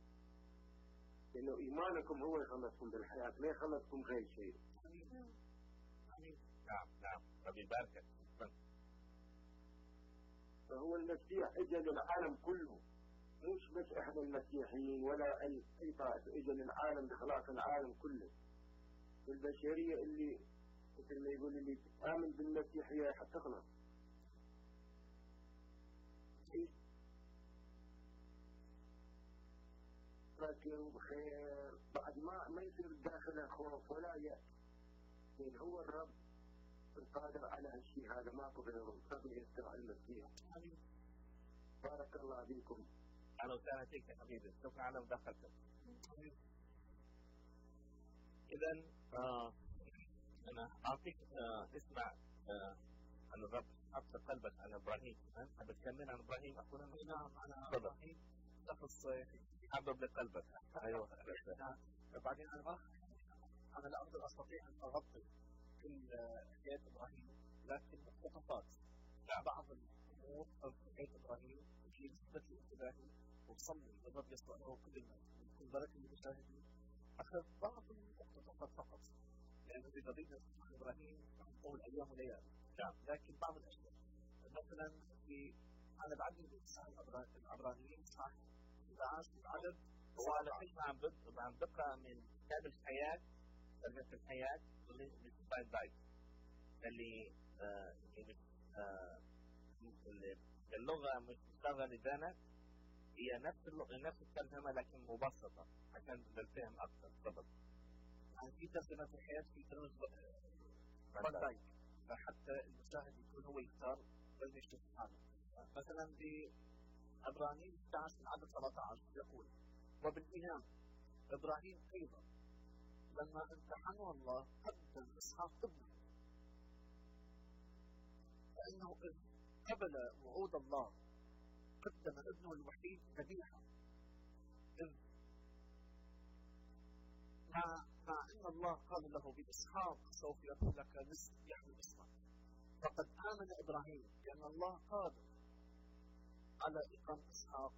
لأنه إيمانكم هو يخلصكم بالحياة، لا يخلصكم غير شيء. نعم. ربي يباركك. فهو المسيح اجى للعالم كله، مش بس احنا المسيحيين ولا اي طائفه، اجى للعالم بخلاص العالم كله. البشريه اللي مثل ما يقول اللي تآمن بالمسيحيه حتخلص. لكن بخير بعد ما يصير داخله خوف ولا يأس، لأن هو الرب القادر على هالشيء هذا، ماكو غيره. ربي يستر المسيح. بارك الله فيكم. أهلا وسهلا فيك يا حبيبي، شكرا على مداخلتك. إذا أنا أعطيك اسمع عن الرب حفظ قلبك عن إبراهيم. حابب تكمل عن إبراهيم أخونا؟ نعم. أنا إبراهيم شخص حبب لقلبك. أيوه. بعدين أنا لا أستطيع أن أغطي كل حياة إبراهيم، لكن مقتطفات بعض الأمور في حياة إبراهيم في نسبة انتباهي، وصلي للرب يسوع له كل الناس كل بركة المشاهدين. أخذ بعض المقتطفات فقط، لأنه في قضية إبراهيم طول أيام وليالي. لكن بعض الأشياء مثلا أنا بعدي بإنسان العبرانيين صح 11 العدد وعلى فكرة عم بقرأ من كتاب الحياة، ترجمة الحياة اللي اللغة مش لغة لدانا، هي نفس الترجمة لكن مبسطة عشان للفهم أكثر. بالضبط. يعني في ترجمة في الحياة، في ترجمة فان فحتى المشاهد يكون هو يختار وين يشوف هذا. مثلا بإبراهيم 11 من عدد 13 يقول: وبالإيمان إبراهيم أيضا لما امتحنه الله قدم إسحاق ابنه، فإنه إذ قبل وعود الله قدم ابنه الوحيد ذبيحة، إذ مع أن الله قال له بإسحاق سوف يكون لك نسل يحمل اسمك. فقد آمن إبراهيم بأن الله قادر على إقامة إسحاق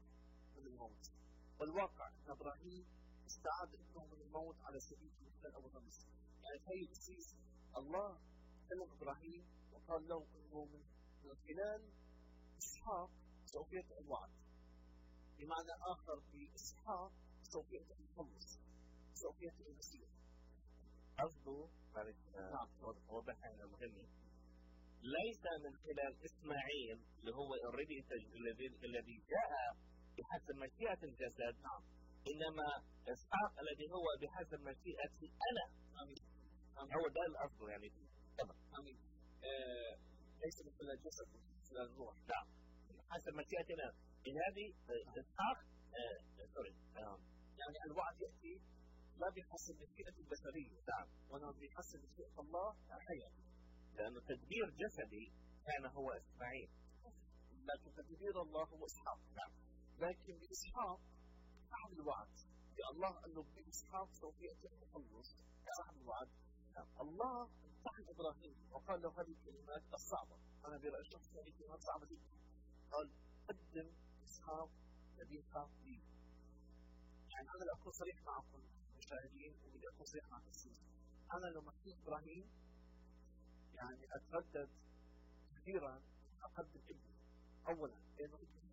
من الموت، والواقع أن إبراهيم استعاد ابنه من الموت على سبيل المثال أو الرمز. يعني هي الأسيس الله كلم إبراهيم وقال له أنه من خلال إسحاق سوف يأتي الوعد. بمعنى آخر بإسحاق سوف يأتي المخلص، سوف يأتي المسيح. قصده وضح هنا مهم، ليس من خلال إسماعيل اللي هو الذي جاء بحسب مشيئة الجسد، إنما إسحاق الذي هو بحسب مشيئتي أنا. هو ده الأصل يعني. آمين. ليس من خلال الجسد، من خلال الروح. نعم، حسب مشيئتنا. من هذه إسحاق يعني الوعد يأتي لا بحسب مشيئة البشرية، نعم، وأنا بحسب مشيئة الله الحياة. لأنه تدبير جسدي كان هو إسماعيل، لكن تدبير الله هو إسحاق. نعم. لكن بإسحاق صاحب الوعد، الله قال له بإسحاق سوف يأتي المخلص صاحب الوعد. الله امتحن إبراهيم وقال له هذه الكلمات الصعبة. أنا برأيي الشخص هذه الكلمات صعبة جدا. قال: قدم إسحاق ذبيحة لي. يعني أنا لأكون صريح معكم مشاهدين، وبدي أكون صريح مع التسليم. أنا لما كنت إبراهيم يعني أتردد كثيرا أقدم ابني. أولا لأنه ابني،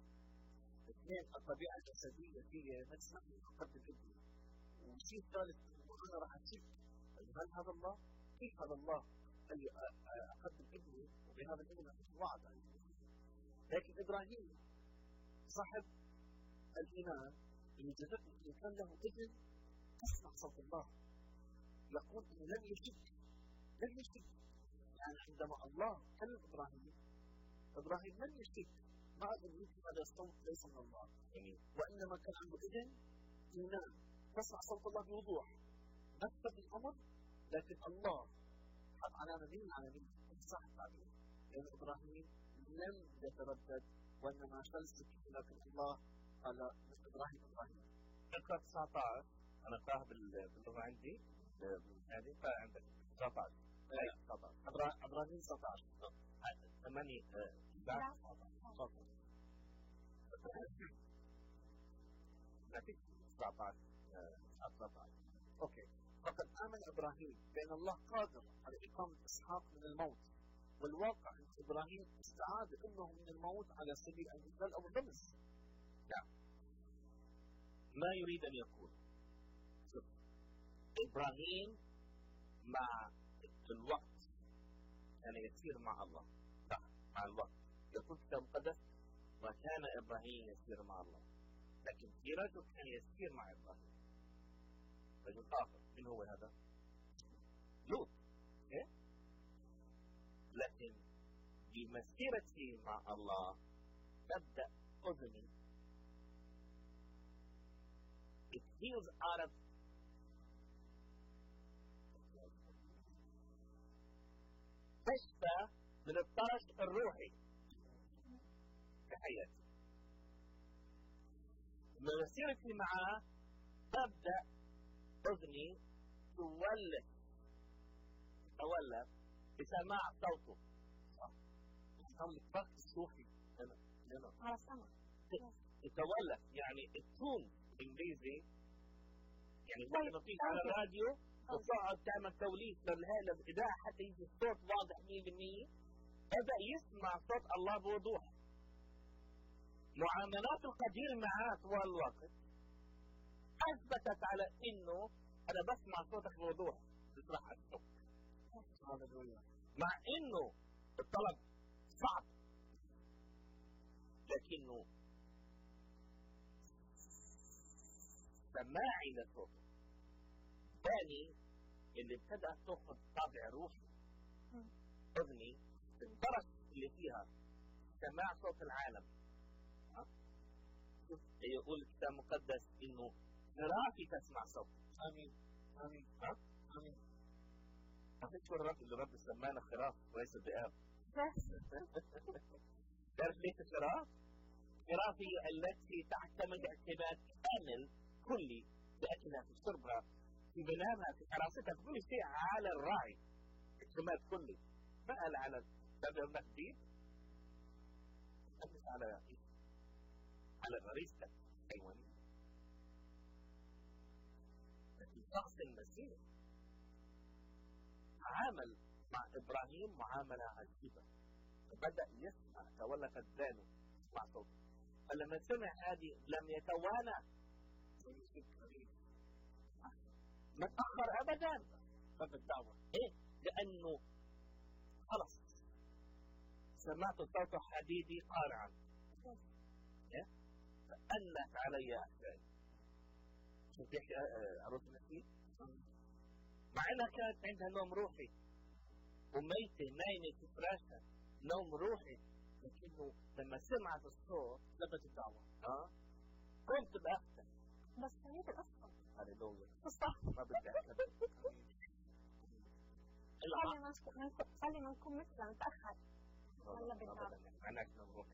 اثنين الطبيعة الجسدية هي ما تسمح لي أقدم ابني، والشيء الثالث إنه أنا راح أشك هل هذا الله؟ كيف هذا الله قال لي أقدم ابني وبهذا الابن أعطيه وعد؟ لكن إبراهيم صاحب الإيمان اللي جذبني إنه كان له ابن تسمع صوت الله، يقول إنه لم يشك. يعني عندما الله كلم إبراهيم لم يشك، ما قال إنه هذا الصوت ليس من الله، وإنما كان عنده ابن إيمان تسمع صوت الله بوضوح. نفذ الأمر، لكن الله حط علامة من صاحب بعدين، لأن إبراهيم لم يتردد وإنما شلت. لكن الله قال إبراهيم اقرأ 19. أنا قاعد باللغة عندي هذه، فعندك 19. إبراهيم 19 8 بعد 19. لكن 19. أوكي. فقد آمن إبراهيم بأن الله قادر على إقامة إسحاق من الموت، والواقع أن إبراهيم استعاد ابنه من الموت على سبيل المثال أو الرمز. نعم. ما يريد أن يقول إبراهيم مع الوقت كان يسير مع الله، مع الوقت. يقول الكتاب المقدس: وكان إبراهيم يسير مع الله. لكن في رجل كان يسير مع إبراهيم، رجل آخر. من هو هذا؟ لوط. لكن بمسيرتي مع الله تبدأ أذني it heals out of تشفى من الطرش الروحي في حياتي. بمسيرتي معه تبدأ أذني تولد بسماع صوته. يحاول الضغط الروحي على السمع. تتولد يعني التون بالإنجليزي، يعني واحد نطيق على الراديو وتقعد تعمل توليد للإذاعة حتى يجي الصوت واضح 100%. بدأ يسمع صوت الله بوضوح. معاملات القدير معاه طوال الوقت اثبتت على انه انا بسمع صوتك بوضوح بصراحه الصوت. مع انه الطلب صعب لكنه سماعي لصوته ثاني اللي ابتدأت تاخذ طابع روحي. اذني الدرس اللي فيها سماع صوت العالم. يقول الكتاب المقدس انه خرافي تسمع صوت. امين امين امين. أشكر الرب اللي رب سمانا خراف وليس ذئاب. تعرف ليش الخراف؟ الخراف هي التي تعتمد اعتماد كامل كلي في اكلها في شربها في منامها في حراستها في كل شيء على الراعي. اعتماد كلي. ما قال على تبع المسجد مش على غريزتك حيوانية. لكن شخص المسيح عامل مع إبراهيم معاملة عجيبة. بدأ يسمع تولى فدانه يسمع صوته. فلما سمع هذه لم يتوانى ما تأخر أبدا باب الدعوة. إيه؟ لأنه خلص سمعت صوت حديدي قارعا فأنت علي أحساني. شوف يحكي عروس المسيح مع انها كانت عندها نوم روحي وميتة نايمة في فراشها نوم روحي، لكنه لما سمعت الصوت لبت الدعوة. قمت بأفتح بس هي الأصل. هللويا. صح. ما بدي أكمل. خلي ما نكون مثلا نتأخر. والله بالدعوة. أنا نوم روحي.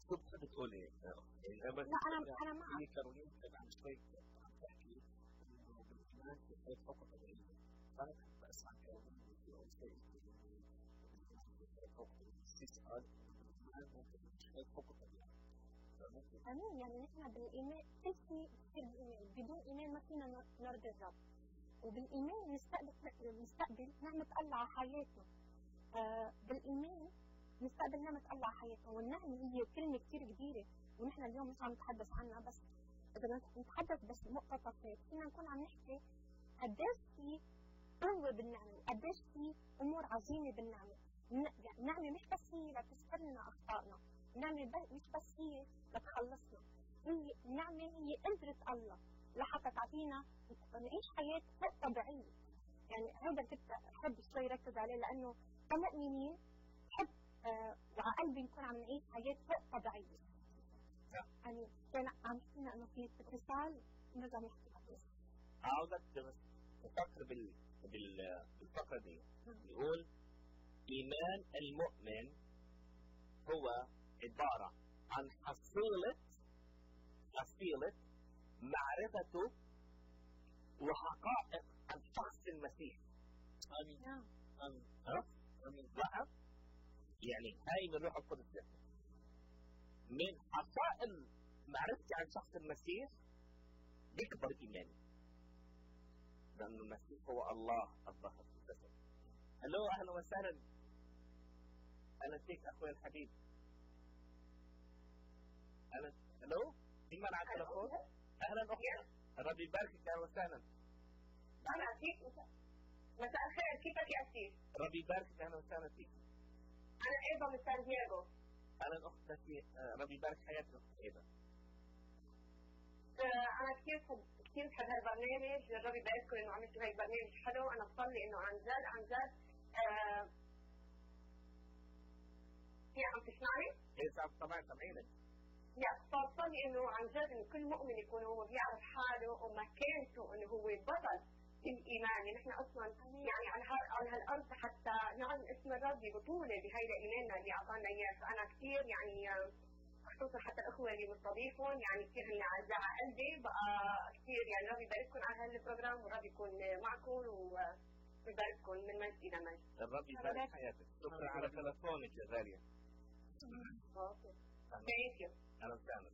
شو بتحب تقولي؟ لا أنا معك. كارولين كان عن شوي عم تحكي إنه بالإيمان في فقط العلم. أنا بحب أسمع كارولين في أول شيء فقط الاستسقاء بالإيمان ممكن شوي فقط العلم. أمين. يعني نحن بالإيمان كل شيء بصير بالإيمان. بدون إيمان ما فينا نرضي الرب. وبالإيمان نستقبل نعمة الله على حياتنا. بالإيمان نستقبل نعمة الله على حياتنا. والنعمة هي كلمة كتير كبيرة ونحن اليوم مش عم نتحدث عنها، بس إذا نتحدث بس مقتطفات فينا نكون عم نحكي قديش في قوة بالنعمة وقديش في أمور عظيمة بالنعمة. النعمة مش بس هي لتستر لنا أخطائنا، النعمة مش بس هي لتخلصنا، هي النعمة هي قدرة الله لحتى تعطينا نعيش حياة فوق طبيعية. يعني هذا كنت أحب شوي ركز عليه لأنه كمؤمنين بحب وعلى قلبي نكون عم نعيش حياة فوق طبيعية. يعني كان عم فينا إنه في اتصال نرجع نحكي عليه. عاوزك تفكر بالفقرة دي. يقول إيمان المؤمن هو عبارة عن حصيلة معرفته وحقائق عن شخص المسيح. آمين. آمين. آمين. لاحظ يعني هاي من روح القدس. من حصائل معرفتي عن شخص المسيح يكبر إيماني، لأن المسيح هو الله الظاهر في الجسد. هلو أهلا وسهلا. أهلا فيك أخوي الحبيب. أهلا. هلو مين معنا على التليفون؟ أهلا أختي. الرب يباركك. أهلا وسهلا. أنا فيك. مساء الخير. كيفك يا أختي؟ الرب يباركك. أهلا وسهلا فيك. أنا إيضا من سان دييغو. أهلا أختي. الرب يبارك حياتك أختي إيضا. أنا كثير بحب هالبرنامج. الرب يبارككم إنه عملتوا هاي البرنامج حلو. أنا بصلي إنه عن جد هي عم تسمعني؟ إيه طبعا سامعينك. بصلي إنه عن جد إنه كل مؤمن يكون هو بيعرف حاله ومكانته إنه هو بطل الإيمان. يعني نحن أصلا يعني على هالأرض حتى نعلن اسم الرب ببطولة بهيدا إيماننا اللي أعطانا إياه. فأنا كثير يعني خصوصا حتى الأخوة اللي مستضيفهم يعني كثير هن أعزاء على قلبي بقى كثير. يعني الرب يبارككم على هالبروجرام والرب يكون معكم ويبارككم من مجد إلى مجد. الرب يبارك حياتك. شكرا على تلفونك يا غالية. أوكي. ثانك يو. أهلا وسهلا.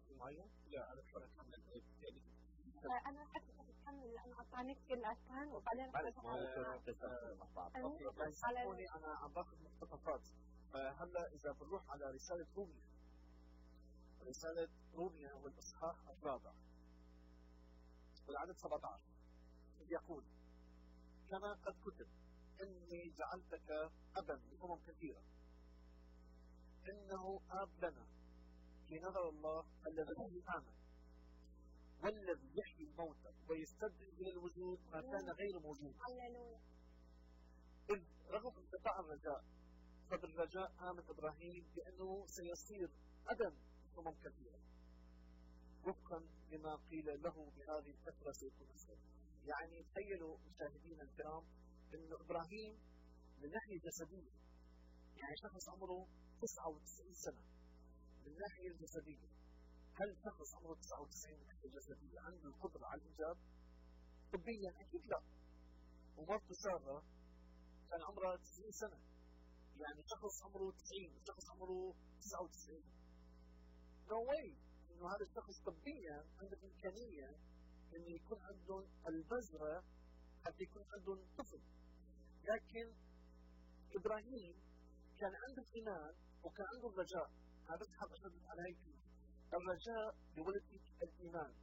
في معين؟ لا أنا أكمل. أنا حكيت نكمل لانه قطعنا كثير الاركان وبعدين سامحوني انا عم باخذ مقتطفات. فهلا اذا بنروح على رساله روميا والاصحاح الرابع والعدد 17 يقول: كما قد كتب اني جعلتك ابا لامم كثيره، انه اب لنا في نظر الله الذي امن والذي يحيي الموتى ويستدعي الى الوجود ما كان غير موجود. هللويا. اذ رغم انقطاع الرجاء فبالرجاء امن ابراهيم بانه سيصير ابا لامم كثيره وفقا لما قيل له بهذه الفتره سيكون مسلم. يعني تخيلوا مشاهدينا الكرام انه ابراهيم من ناحيه جسديه، يعني شخص عمره 99 سنه من الناحيه الجسديه، هل شخص عمره 99 من الناحيه الجسديه عنده القدره على الانجاب؟ طبيا اكيد لا. ومرته ساره كان عمرها 90 سنه، يعني شخص عمره 90 وشخص عمره 99. نو واي انه هذا الشخص طبيا عنده امكانيه انه يكون عندهم البذره حتى يكون عندهم طفل. لكن ابراهيم كان عنده الايمان وكان عنده الرجاء. انا بس حاب اشدد على هيك الرجاء بولد الايمان.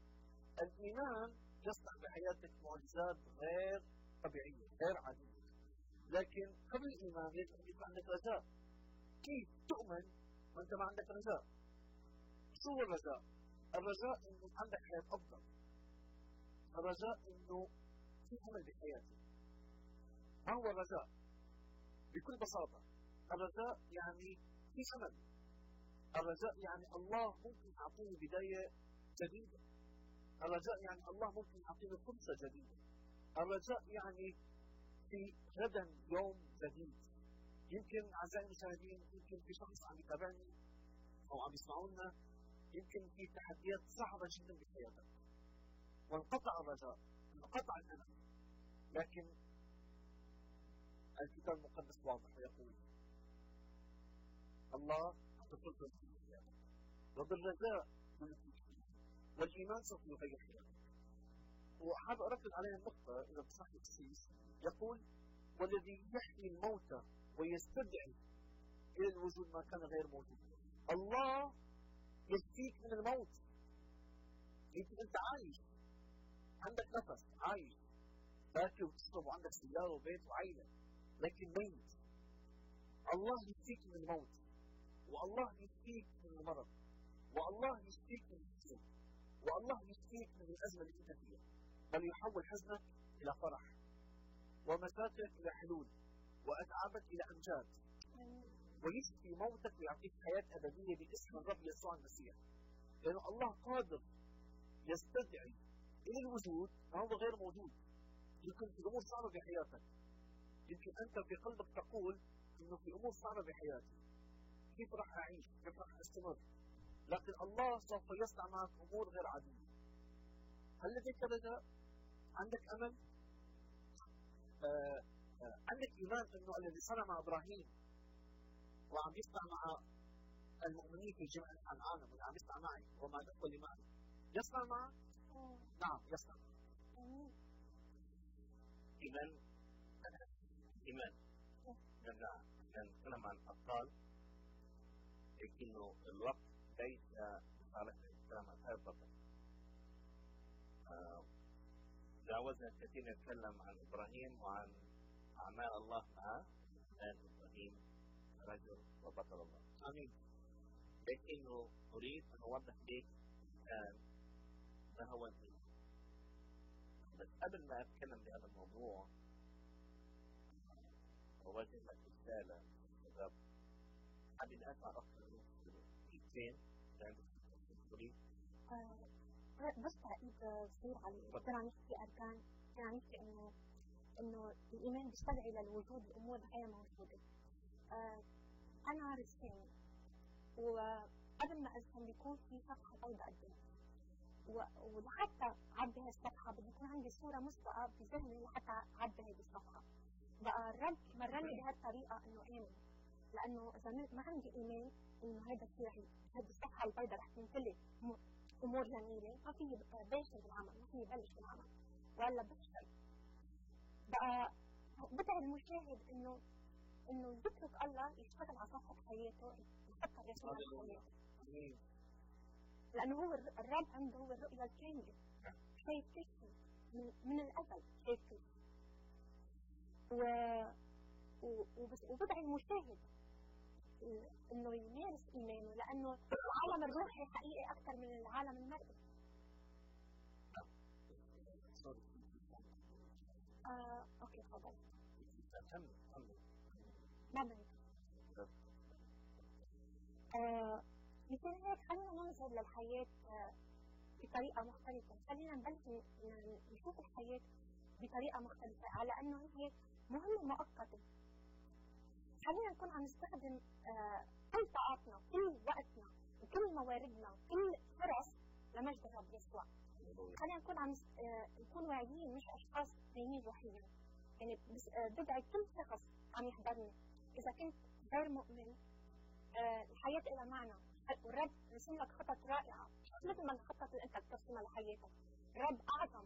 الايمان يصنع بحياتك معجزات غير طبيعيه غير عاديه. لكن قبل الايمان يجب ان يكون عندك رجاء. كيف تؤمن وانت ما عندك رجاء؟ شو هو الرجاء؟ الرجاء انه عندك حياه افضل. الرجاء انه في امل بحياتك. ما هو الرجاء؟ بكل بساطه الرجاء يعني في امل. الرجاء يعني الله ممكن يعطيني بدايه جديده. الرجاء يعني الله ممكن يعطيني فرصه جديده. الرجاء يعني في غدا يوم جديد. يمكن اعزائي المشاهدين يمكن في شخص عم يتابعني او عم يسمعونا يمكن في تحديات صعبه جدا بحياتك وانقطع الرجاء، انقطع الامل. لكن الكتاب المقدس واضح ويقول الله يقول وبالرجاء والايمان سوف يغير حياتك. وحاب اركز عليها النقطه اذا بتصح لي التسييس. يقول والذي يحيي الموتى ويستدعي الى الوجود ما كان غير موجود. الله يحييك من الموت. يمكن انت عايش عندك نفس عايش باكل وتشرب وعندك سياره وبيت وعائله لكن ميت. الله يشفيك من الموت، والله يشفيك من المرض، والله يشفيك من الحزن، والله يشفيك من الازمه اللي انت فيها، بل يحول حزنك الى فرح ومساكنك الى حلول واتعابك الى امجاد، ويشفي موتك ويعطيك حياه ابديه باسم الرب يسوع المسيح. لانه الله قادر يستدعي الى الوجود ما هو غير موجود. يمكن في امور صعبه بحياتك، يمكن انت في قلبك تقول انه في امور صعبه بحياتي، كيف راح اعيش؟ كيف راح استمر؟ لكن الله سوف يصنع معك امور غير عاديه. هل لديك رجاء؟ عندك امل؟ عندك ايمان انه الذي صنع مع ابراهيم وعم يصنع مع المؤمنين في جمع العالم واللي عم يصنع معي وما دخل معي يصنع معك؟ نعم يصنع. إيمان نرجع نتكلم عن الأبطال، لكنه الوقت ليس لصالح الكلام عن هذا البطل. جاوزنا كثير نتكلم عن إبراهيم وعن أعمال الله معه، لأن إبراهيم رجل وبطل الله. آمين. لكنه أريد أن أوضح لك الآن ما هو الإيمان. بس قبل ما أتكلم بهذا الموضوع أوجه لك رسالة الرب. حابب أسمع أكثر من كلمتين عندك تقولي؟ بس تعقيب صغير على كنا عم نحكي أركان، كنا عم نحكي إنه الإيمان بيستدعي للوجود الأمور غير موجودة. أنا رسالة وقبل ما أذهب بيكون في صفحة بيضاء قدامي، ولحتى أعبي هاي الصفحة بدي يكون عندي صورة مسبقة بذهني لحتى أعبي هاي الصفحة. بقى الرب مرني بهالطريقة إنه آمن، لأنه إذا ما عندي إيمان إنه هيدا الشيء هيدي الصفحة البيضاء رح تمتلي أمور جميلة، ما في بلش بالعمل، ما في بلش بالعمل. ولا بفشل. بقى بدعي المشاهد انه يترك الله يشتغل على صفحة حياته، يفكر يسوع في حياته. لانه هو الرب عنده هو الرؤية الكاملة، شايف كل شيء من الازل، شايف كل شيء. وبدعي المشاهد انه يمارس ايمانه، لانه العالم الروحي حقيقي اكثر من العالم المادي. اوكي تفضل. ما بنت. مثل هيك خلينا ننظر للحياة بطريقة مختلفة، خلينا نبلش نشوف الحياة بطريقة مختلفة، على انه هي مهمة مؤقتة. خلينا نكون عم نستخدم كل طاقتنا، كل وقتنا، وكل مواردنا، وكل فرص لمجد الرب يسوع. خلينا نكون عم نكون واعيين، مش اشخاص نايمين روحيا. يعني بدعي كل شخص عم يحضرني، اذا كنت غير مؤمن الحياة لها معنى، والرب رسم لك خطط رائعة مثل ما الخطط اللي انت بترسمها لحياتك. الرب اعظم،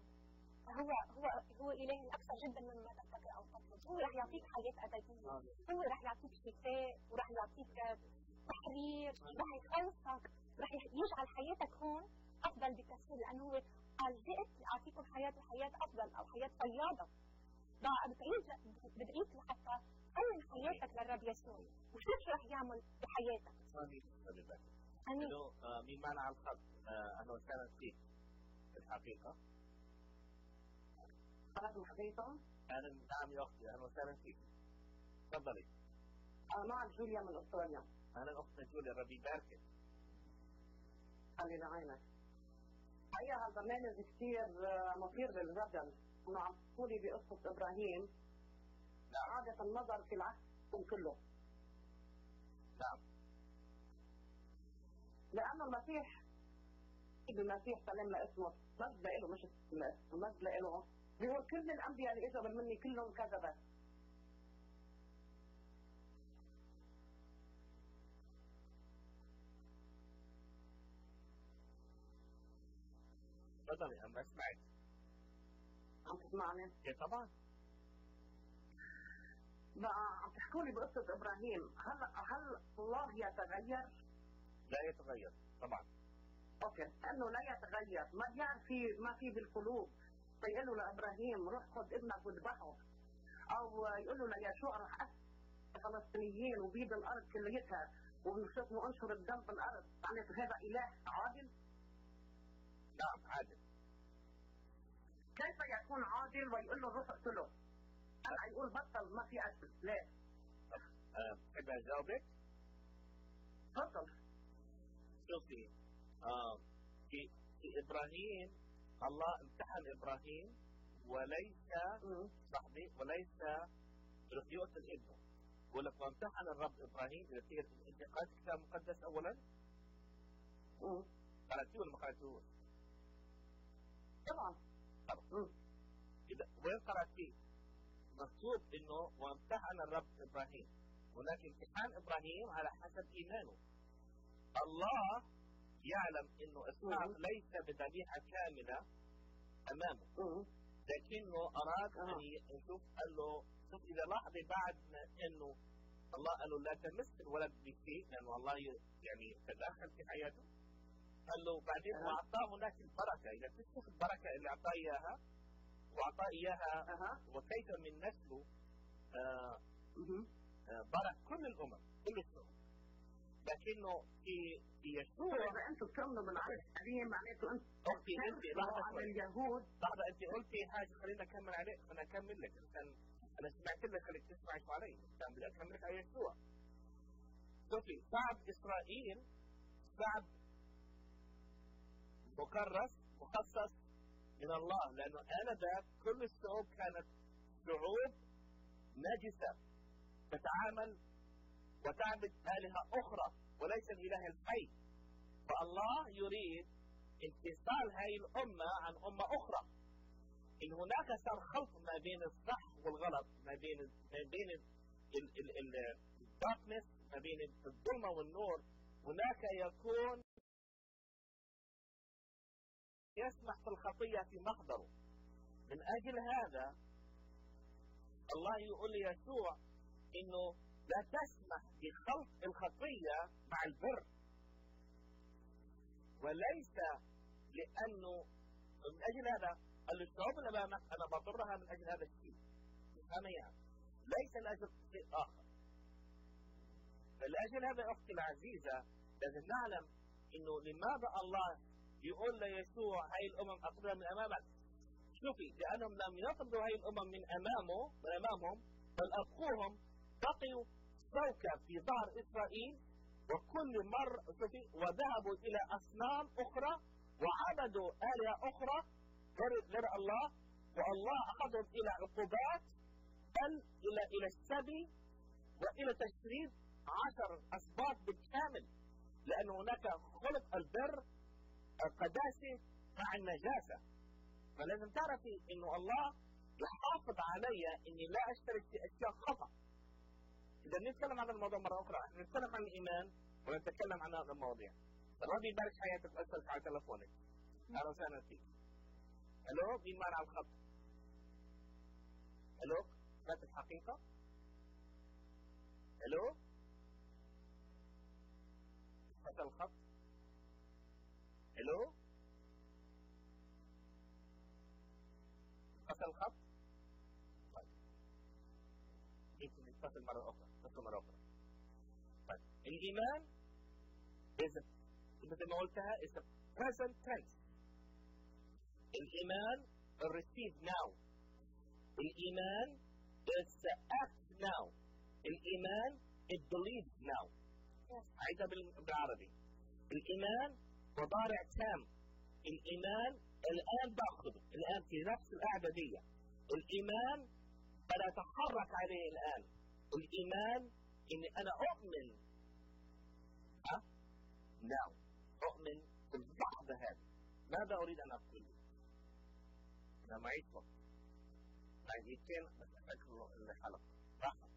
هو اله الاكثر جدا مما تفكر او تفكر. هو رح يعطيك حياة ابدية، هو رح يعطيك شفاء، ورح يعطيك تحرير، رح يخلصك، رح يجعل حياتك هون افضل بكثير، لانه هو قال جئت لاعطيكم حياة وحياة افضل، او حياة فياضة. بدعيك لحتى قدم حياتك للرب يسوع، وشوف شو رح يعمل بحياتك. امين. من معنى الخط اهلا وسهلا فيك. الحقيقة الحقيقة اهلا. نعم يا اختي، اهلا وسهلا فيك. تفضلي. أنا معك جوليا من أستراليا. اهلا اختنا جوليا، ربي يباركك. خلي لعينك. حقيقة هالبرنامج كثير مثير للجدل، إنه عم تقولي بقصة إبراهيم. نعم. إعادة النظر في العالم كله. نعم. لأنه المسيح سلم لاسمه، مجد له، مش مجد له. بيقول كل الأنبياء اللي إجوا من مني كلهم كذبة. تفضلي، أنا بسمعك. عم تسمعني؟ إيه طبعا. بقى عم تحكوا لي بقصة إبراهيم، هل الله يتغير؟ لا يتغير طبعا. اوكي، لانه لا يتغير، ما بيعرف ما في بالقلوب. فيقول له لابراهيم روح خذ ابنك واذبحه، او يقول له ليشوع روح اقتل الفلسطينيين وبيد الارض كليتها ونشوف وانشر الدم بالارض. يعني هذا اله عادل؟ نعم عادل. كيف يكون عادل ويقول له روح اقتله؟ هلا يقول بطل ما في قتل، ليه؟ بحب اجاوبك؟ تفضل. شوفي، في ابراهيم الله امتحن ابراهيم وليس صاحبي، وليس رح يقتل ابنه. بقول لك وامتحن الرب ابراهيم. اذا انت قرأت الكتاب المقدس اولا؟ قرأتيه ولا ما قرأتيهوش؟ طبعا. اذا وين قرأتيه؟ مكتوب انه وامتحن الرب ابراهيم. هناك امتحان ابراهيم على حسب ايمانه. الله يعلم انه اسحاق ليس بذبيحه كامله امامه، لكنه اراد ان يشوف. قال له شوف، اذا لحظه بعد انه الله قال له لا تمس الولد بشيء، لانه الله يعني تدخل في حياته. قال له بعدين واعطاه هناك البركه. اذا تشوف البركه اللي اعطاه اياها، واعطاه اياها وكيف من نسله برك كل الامم، كل الشعوب. لكنه في يشوع اذا انتم بتؤمنوا بالعهد القديم معناته انتم اوكي. انت لحظه اليهود. لحظه، انت قلتي حاجه خلينا اكمل عليك. انا اكمل لك عشان انا سمعت لك، خليك تسمع شو علي. كان بدي اكمل لك على يشوع. شوفي، شعب اسرائيل شعب مكرس مخصص من الله، لانه انذاك كل الشعوب كانت شعوب نجسه تتعامل وتعبد آلهة أخرى وليس الإله الحي. فالله يريد انفصال هذه الأمة عن أمة أخرى. إن هناك صار خلط ما بين الصح والغلط، ما بين الداركنس، ما بين الظلمة والنور. هناك يكون يسمح في الخطية في محضره. من أجل هذا الله يقول ليسوع إنه لا تسمح بخلط الخطية مع البر، وليس لأنه من أجل هذا قال الشعوب اللي أمامك أنا بضرها من أجل هذا الشيء، يعني ليس لأجل شيء آخر. فلأجل هذا أختي العزيزة لازم نعلم إنه لماذا الله يقول ليسوع هاي الأمم أطردها من أمامك. شوفي، لأنهم لم يطردوا هاي الأمم من أمامهم، بل أبقوهم بقيوا شوكة في ظهر إسرائيل، وكل مرة شوفي وذهبوا إلى أصنام أخرى وعبدوا آلهة أخرى غير الله، والله أخذهم إلى عقوبات بل إلى السبي وإلى تشريد 10 أسباط بالكامل، لأن هناك خلق البر القداسة مع النجاسة. فلازم تعرفي إنه الله يحافظ علي إني لا أشترك في أشياء خطأ. إذا نتكلم عن الموضوع مرة أخرى، نتكلم عن الإيمان ونتكلم عن هذه المواضيع. ربي يبارك حياتك وأسألك على تلفونك. أهلا وسهلا فيك. ألو، مين معنا على الخط؟ ألو، ذات الحقيقة؟ ألو؟ فتى الخط؟ ألو؟ فتى الخط؟ طيب. يمكن نتصل مرة أخرى. طيب. الإيمان مثل ما قلتها is a present tense. الإيمان receive now. الإيمان is act now. الإيمان it believes now. عايزة بالعربي. الإيمان مضارع تام. الإيمان الآن باخذه، الآن في نفس القعدة دي. الإيمان بنتحرك عليه الآن. الإيمان إني أنا أؤمن now. أؤمن في اللحظة هذه. ماذا أريد أن أقول؟ أنا معيش وقت. معي دقيقتين بس أفكر الحلقة. راحة.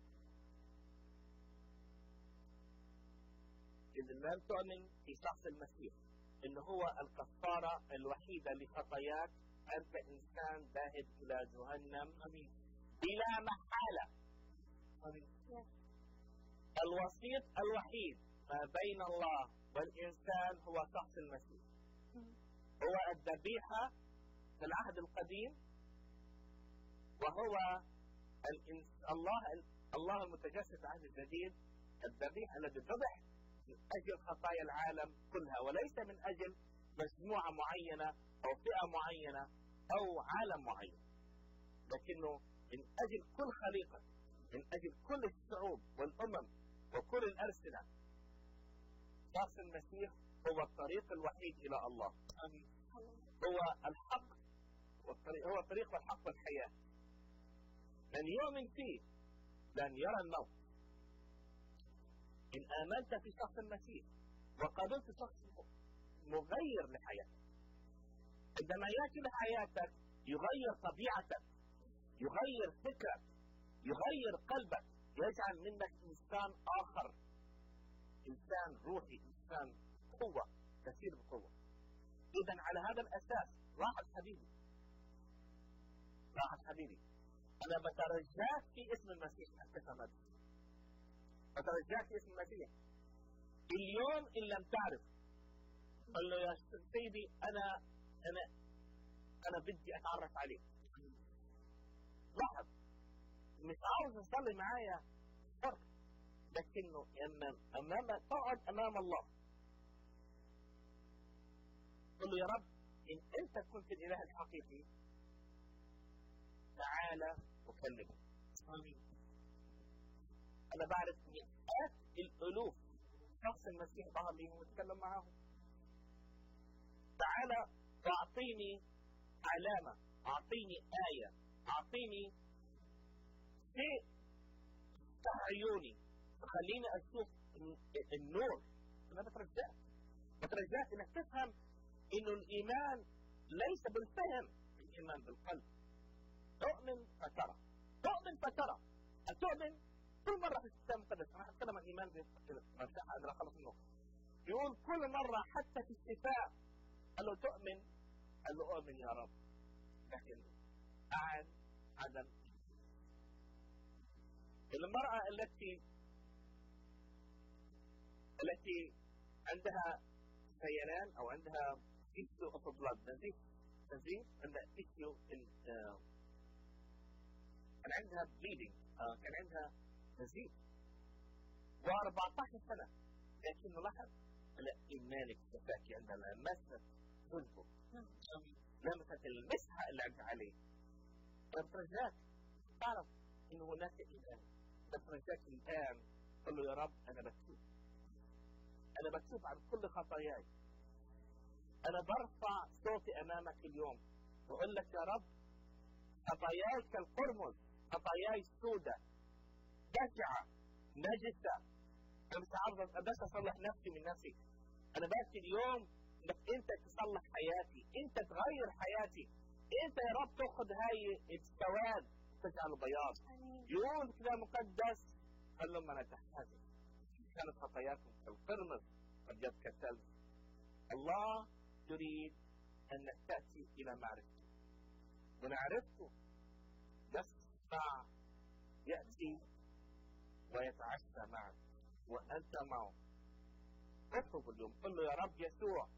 إذا لم تؤمن في شخص المسيح إنه هو الكفارة الوحيدة لخطاياك، أنت إنسان ذاهب إلى جهنم بلا محالة. الوسيط الوحيد ما بين الله والإنسان هو شخص المسيح. هو الذبيحة في العهد القديم، وهو الله المتجسد في العهد الجديد، الذبيحة الذي ذبح من أجل خطايا العالم كلها، وليس من أجل مجموعة معينة أو فئة معينة أو عالم معين، لكنه من أجل كل خليقة، من أجل كل الشعوب والأمم وكل الألسنة. شخص المسيح هو الطريق الوحيد إلى الله. هو الحق والطريق، هو الطريق والحق والحياة. من يؤمن فيه لن يرى الموت. إن آمنت في شخص المسيح وقبلت شخص مغير لحياتك، عندما يأتي لحياتك يغير طبيعتك، يغير فكرك، يغير قلبك، يجعل منك إنسان آخر، إنسان روحي، إنسان قوة، كثير بقوة. إذا على هذا الأساس لاحظ حبيبي، أنا بترجاك في اسم المسيح أن تفهم هذا. بترجاك في اسم المسيح. اليوم إن لم تعرف قل له يا سيدي أنا بدي أتعرف عليك. لاحظ، مش عاوز تصلي معايا فرق، لكنه تقعد أمام الله قل له يا رب إن أنت كنت الإله الحقيقي تعالى وكلمه. أنا بعرف مئات الألوف شخص المسيح ظهر لي واتكلم معاهم. تعالى واعطيني علامة، اعطيني آية، اعطيني شيء تفتح عيوني خليني اشوف النور. انا بترجاك انك تفهم انه الايمان ليس بالفهم، الايمان بالقلب. تؤمن فترى، تؤمن كل مرة في الكتاب المقدس. انا هتكلم عن الايمان بمفتاح اقدر اخلص منه. يقول كل مرة حتى في الشفاء قال له تؤمن، قال له اؤمن يا رب، لكن عن عدم المرأة التي عندها سيلان أو عندها issue of blood نزيف عندها issue كان عندها bleeding كان عندها نزيف و14 سنة لكن لاحظ الإيمان اكتفاكي عندها لمست ذنبه لمست المسحة اللي عند عليه فرجاك تعرف إن هناك إيمان فرجاك الآن قل له يا رب أنا بكتوب عن كل خطاياي أنا برفع صوتي أمامك اليوم وأقول لك يا رب خطاياي كالقرمز خطاياي سودة بشعة نجسة أنا مش عارف بس أصلح نفسي من نفسي أنا بس اليوم انك انت تصلح حياتي انت تغير حياتي انت يا رب تاخذ هاي السواد تجعله بياض يقول كده مقدس قال لهم انا تحتاجك كانت خطاياكم كالقرمز قد يبقى كالثلج الله يريد انك تاتي الى معرفته ونعرفته يسمع ياتي ويتعشى معك وانت معه اطلب اليوم قل له يا رب يسوع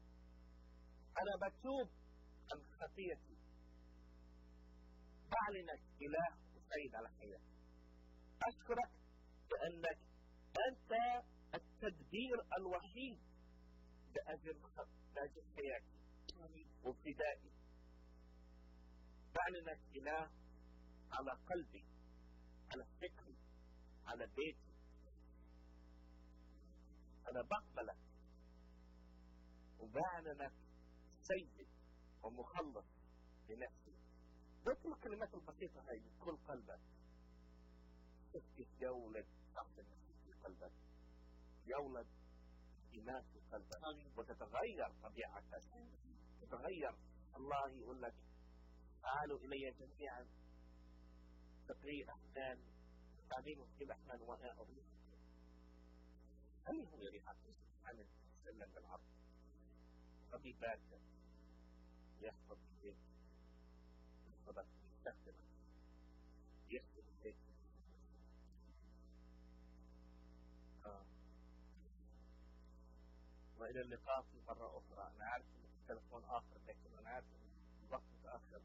أنا بتوب عن خطيتي بعلنك إله وسيد على حياتي أشكرك لأنك أنت التدبير الوحيد لأجل حياتي وابتدائي بعلنك إله على قلبي على فكري على بيتي أنا بقبلك وبعلنك سيد ومخلص لنفسي اطلق الكلمات البسيطة هاي بكل قلبك تفتح يولد تحت المسيح في قلبك يولد إيمان في قلبك وتتغير طبيعتك تتغير الله يقول لك تعالوا إلي جميعا تقري أحسان تعليم إلى أحسان وأنا أريد هل هو يريحك عن السلم بالعرض ربي بارك يحفظ البيت يحفظك يستخدمك يخدم البيت وإلى اللقاء في مرة أخرى أنا عارف إن التلفون آخر لكن أنا عارف إن الوقت متأخر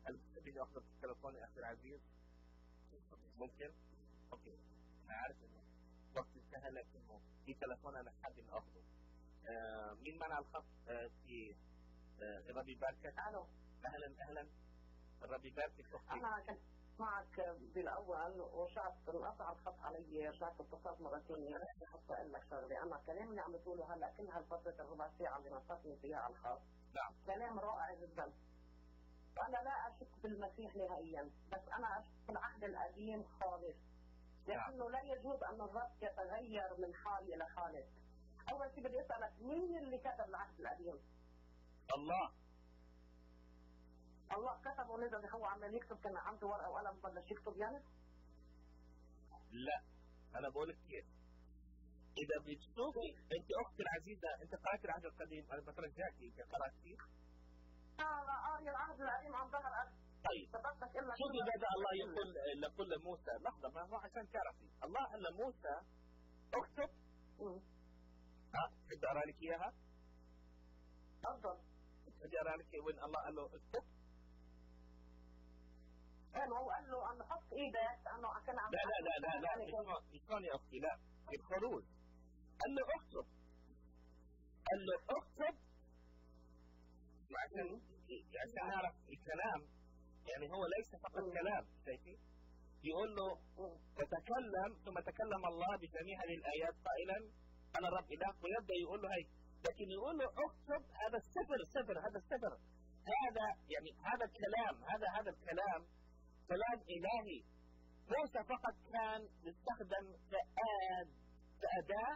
هل تبيني أخذ التلفون يا أخي العزيز؟ ممكن؟ أوكي أنا عارف إنه الوقت انتهى لكنه في تلفون أنا حابب إني أخذه مين معنا على الخط في الرب يباركك الو اهلا الرب يباركك اختي انا كنت معك بالاول وشعت انقطع الخط علي رجعت اتصلت مره ثانيه حتى اقول لك شغله انا كلام اللي عم تقوله هلا كل هالفتره الربع ساعه اللي نصتني فيها على الخط نعم كلام رائع جدا وانا لا اشك بالمسيح نهائيا بس انا اشك بالعهد القديم خالص لانه لا يجوز ان الرب يتغير من حال الى حال اول شيء بدي اسالك مين اللي كتب العهد القديم؟ الله كتبه ونزل هو عمال يكتب كان عنده ورقه وقلم بلش يكتب يعني؟ لا انا بقول لك كيف اذا بتشوفي انت اختي العزيزه انت قرات العهد القديم انا بترجاكي انت قراتيه؟ قاري العهد القديم عن ظهر قلب طيب شوفي بدا الله يقول لموسى لحظه ما هو عشان تعرفي الله قال لموسى اكتب بدي اقرا لك اياها؟ افضل بدي اقرا لك وين الله قال له اكتب؟ ما هو قال له ان حط ايدك لانه كان عم لا شلون يا اختي لا الخروج قال له اكتب عشان نعرف الكلام يعني هو ليس فقط كلام شايفين؟ يقول له تتكلم ثم تكلم الله بجميع هذه الايات قائلا انا الرب اله ويبدا يقول له هي لكن يقول له اكتب هذا السفر هذا يعني هذا الكلام هذا الكلام كلام الهي موسى فقط كان يستخدم كأداة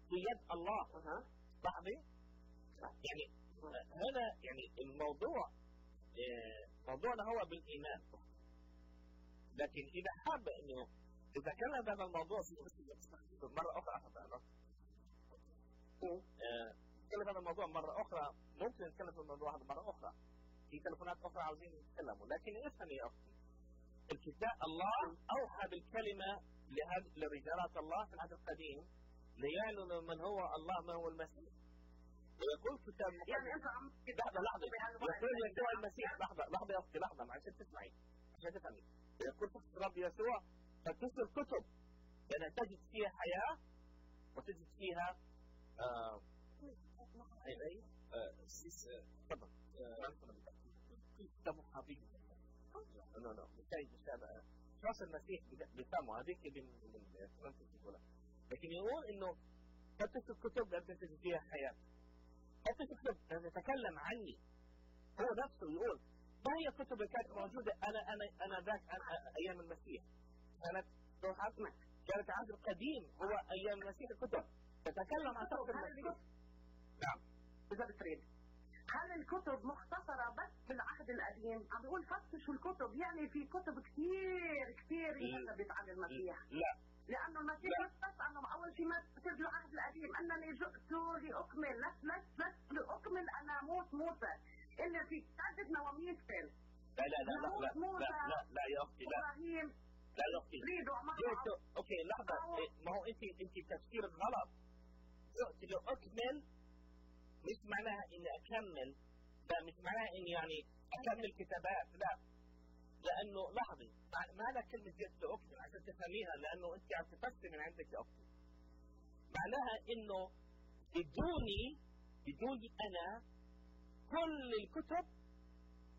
في يد الله لاحظي يعني هنا يعني الموضوع موضوعنا هو بالايمان لكن اذا حاب انه اذا كان هذا الموضوع مرة أخرى نتكلم هذا الموضوع مرة أخرى ممكن نتكلم في الموضوع هذا مرة أخرى في تلفونات اخرى عاوزين يتكلموا، لكن افهمي يا اختي الكتاب الله اوحى بالكلمه لرجالات الله في العهد القديم ليعلنوا من هو الله ما هو المسيح. ويقول كتاب يعني انت عم لحظه يقول يسوع المسيح لحظه يا اختي لحظه عشان تسمعي عشان تفهمي. يقول الرب يسوع فترسل كتب لأنها تجد فيها حياة وتجد فيها تفضل كتاب حبيبي شخص المسيح بفهمه هذيك من لكن يقول انه فترة الكتب لأن تجد فيها حياة. فترة الكتب أن تتكلم عني هو نفسه يقول ما هي الكتب اللي كانت موجودة أنا ذاك أيام المسيح كانت كانت العهد القديم هو أيام المسيح الكتب تتكلم عن شخص المسيح. نعم إذا بتريد هل الكتب مختصرة بس بالعهد القديم؟ عم بيقول فتشوا الكتب، يعني في كتب كثير كتبت عن المسيح. لا لأنه المسيح بس أنه أول شيء ما كتب العهد القديم أنني جئت لأكمل لأكمل أناموس موسى اللي في عدة نواميس كان. لا يا أختي لا يا أختي أوكي لحظة ما هو أنت تفسير غلط. جئت لأكمل مش معناها إني أكمل، لا مش معناها إني يعني أكمل كتابات، لا لأنه لحظة معنى كلمة جئت لأكمل عشان تفهميها لأنه أنت عم تفسر من عندك يا أختي معناها إنه بدوني أنا كل الكتب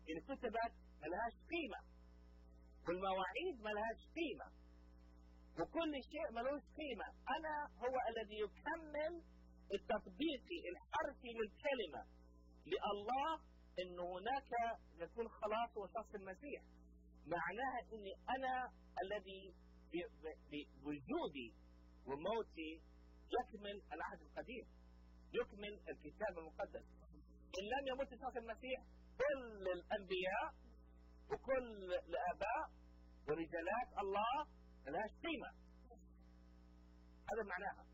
اللي كتبت ملهاش قيمة والمواعيد ملهاش قيمة وكل شيء ملوش قيمة. أنا هو الذي يكمل التطبيق الحرفي للكلمة لله إنه هناك يكون خلاص وشخص المسيح. معناها إني أنا الذي بوجودي وموتي يكمل العهد القديم يكمل الكتاب المقدس. إن لم يمت شخص المسيح كل الأنبياء وكل الآباء ورجالات الله لهاش قيمة. هذا معناها.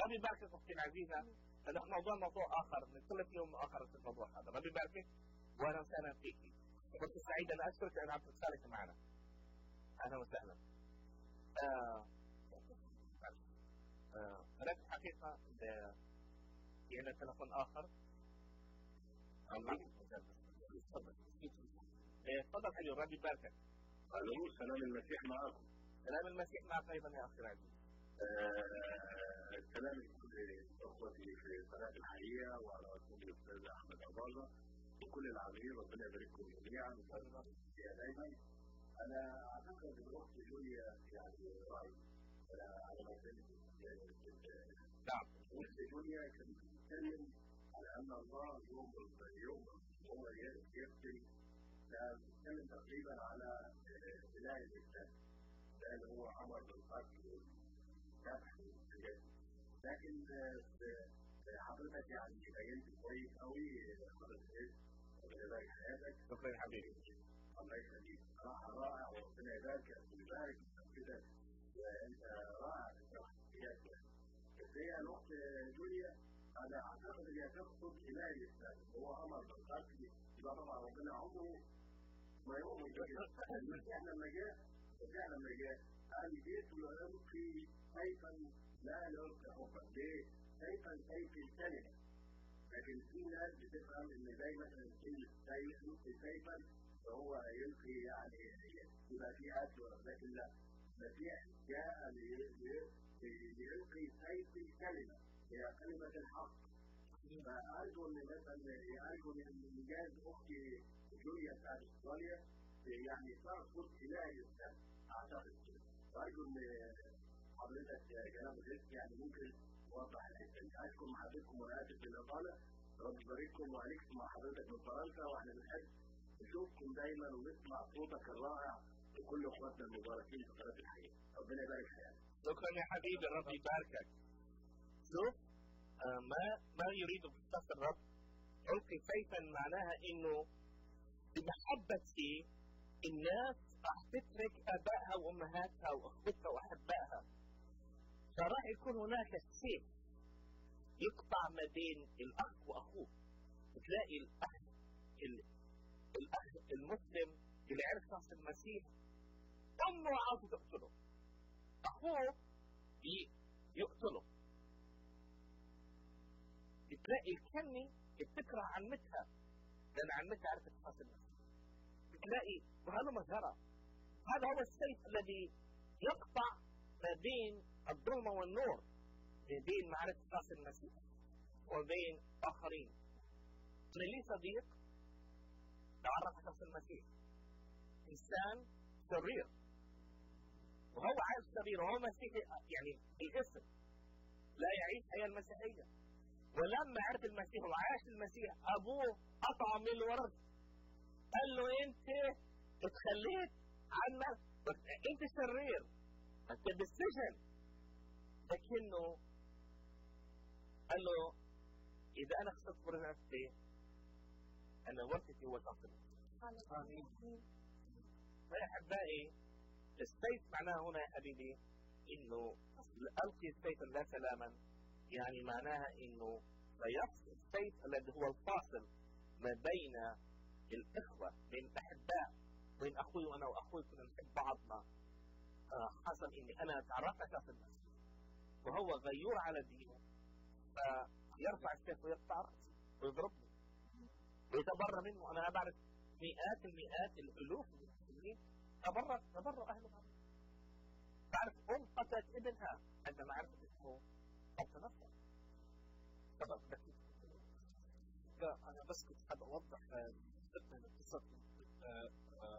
ربي يباركك أختي العزيزة. نحن موضوع آخر نتكلم في يوم آخر في الموضوع هذا. ربي يباركك وأهلا وسهلا فيك. كنت سعيد أن أشكرك أن عم تشارك معنا. أهلا وسهلا. هناك حقيقة في عندنا تلفون آخر. تفضل حلو ربي يباركك. الو سلام المسيح معكم. سلام المسيح معك ايضا يا اخي العزيز. السلام لكل اخوتي في قناه الحياه وعلى رسول الاستاذ احمد عباظه وكل العاملين ربنا يبارككم جميعا دائما. انا اعتقد الاخت جوليا يعني راي على مساله نعم الاخت جوليا كانت بتتكلم على ان الله يوم هو يقتل بنتكلم تقريبا على اله الاسلام لان هو امر بالقتل والذبح والحاجات دي. لكن حضرتك يعني بينت كويس قوي حضرتك ربنا يبارك حياتك. شكرا يا حبيبي. الله يخليك صراحه رائع وربنا يباركك ويبارك كده وانت رائع في التوحيدات. بس هي الاخت جوليا انا اعتقد ان هي تقصد اله الاسلام هو امر بالقتل يبقى طبعا ربنا عمره ما يؤمن بكده. المسيح لما جاء قال جئت لألقي سيفا لا يلقي حبا. ليه؟ سيفا سيف الكلمة. لكن في ناس بتفهم ان زي مثلا كلمة سيف يلقي سيفا فهو يلقي يعني يبقى في قتل، لكن لا المسيح جاء ليلقي سيف الكلمة هي كلمة الحق. فأرجو ان مثلا من انجاز اختي جوليا بتاعت استراليا يعني تقصد اله الاسلام اعتقد كده. فارجو ان حضرتك جناب الرئيس يعني ممكن توضح الحته دي. اشكر محبتكم وانا اسف للاطاله. رب يبارككم وعليكم مع حضرتك من فرنسا واحنا بنحب نشوفكم دايما ونسمع صوتك الرائع لكل اخواتنا المباركين في قناه الحياه. ربنا يبارك حياتك. شكرا يا حبيبي رب يباركك. شوف ما يريد بشخص الرب ألقي سيفا معناها إنه بمحبتي الناس راح تترك آبائها وأمهاتها وأخوتها وأحبائها. فراح يكون هناك سيف يقطع ما بين الأخ وأخوه. بتلاقي الأخ الاخ المسلم اللي عرف شخص المسيح امه عاوزه تقتله، اخوه يقتله. بتلاقي الكني بتكره عمتها لان عمتها عرفت شخص المسيح. بتلاقي وهذا مجرى، هذا هو السيف الذي يقطع ما بين الظلمة والنور، ما بين معرفة شخص المسيح وبين آخرين. أنا لي صديق تعرف على شخص المسيح، إنسان شرير وهو عايش شرير وهو مسيحي يعني بالاسم، لا يعيش حياة المسيحية. ولما عرف المسيح وعاش المسيح أبوه قطع من الورث، قال له أنت اتخليت عنا، أنت شرير، أنت بالسجن. لكنه قال له إذا أنا خسرت نفسي أنا ورثتي هو شخص المسيح. آمين. فيا أحبائي السيف معناه هنا يا حبيبي إنه ألقي السيف لا سلاما، يعني معناها إنه سيفصل السيف الذي هو الفاصل ما بين الإخوة، بين الأحباء، بين أخوي وأنا وأخوي كنا نحب بعضنا. حصل إني أنا تعرفت على شخص المسيح وهو غيور على دينه، فيرفع السيف ويقطع رأسي ويضربني ويتبرى منه. أنا بعرف مئات الألوف من المسلمين تبروا أهلهم عنه. بعرف قتلت ابنها عندما عرفت اسمه قتل نفسه. أنا بس كنت حابب أوضح فتنة قصة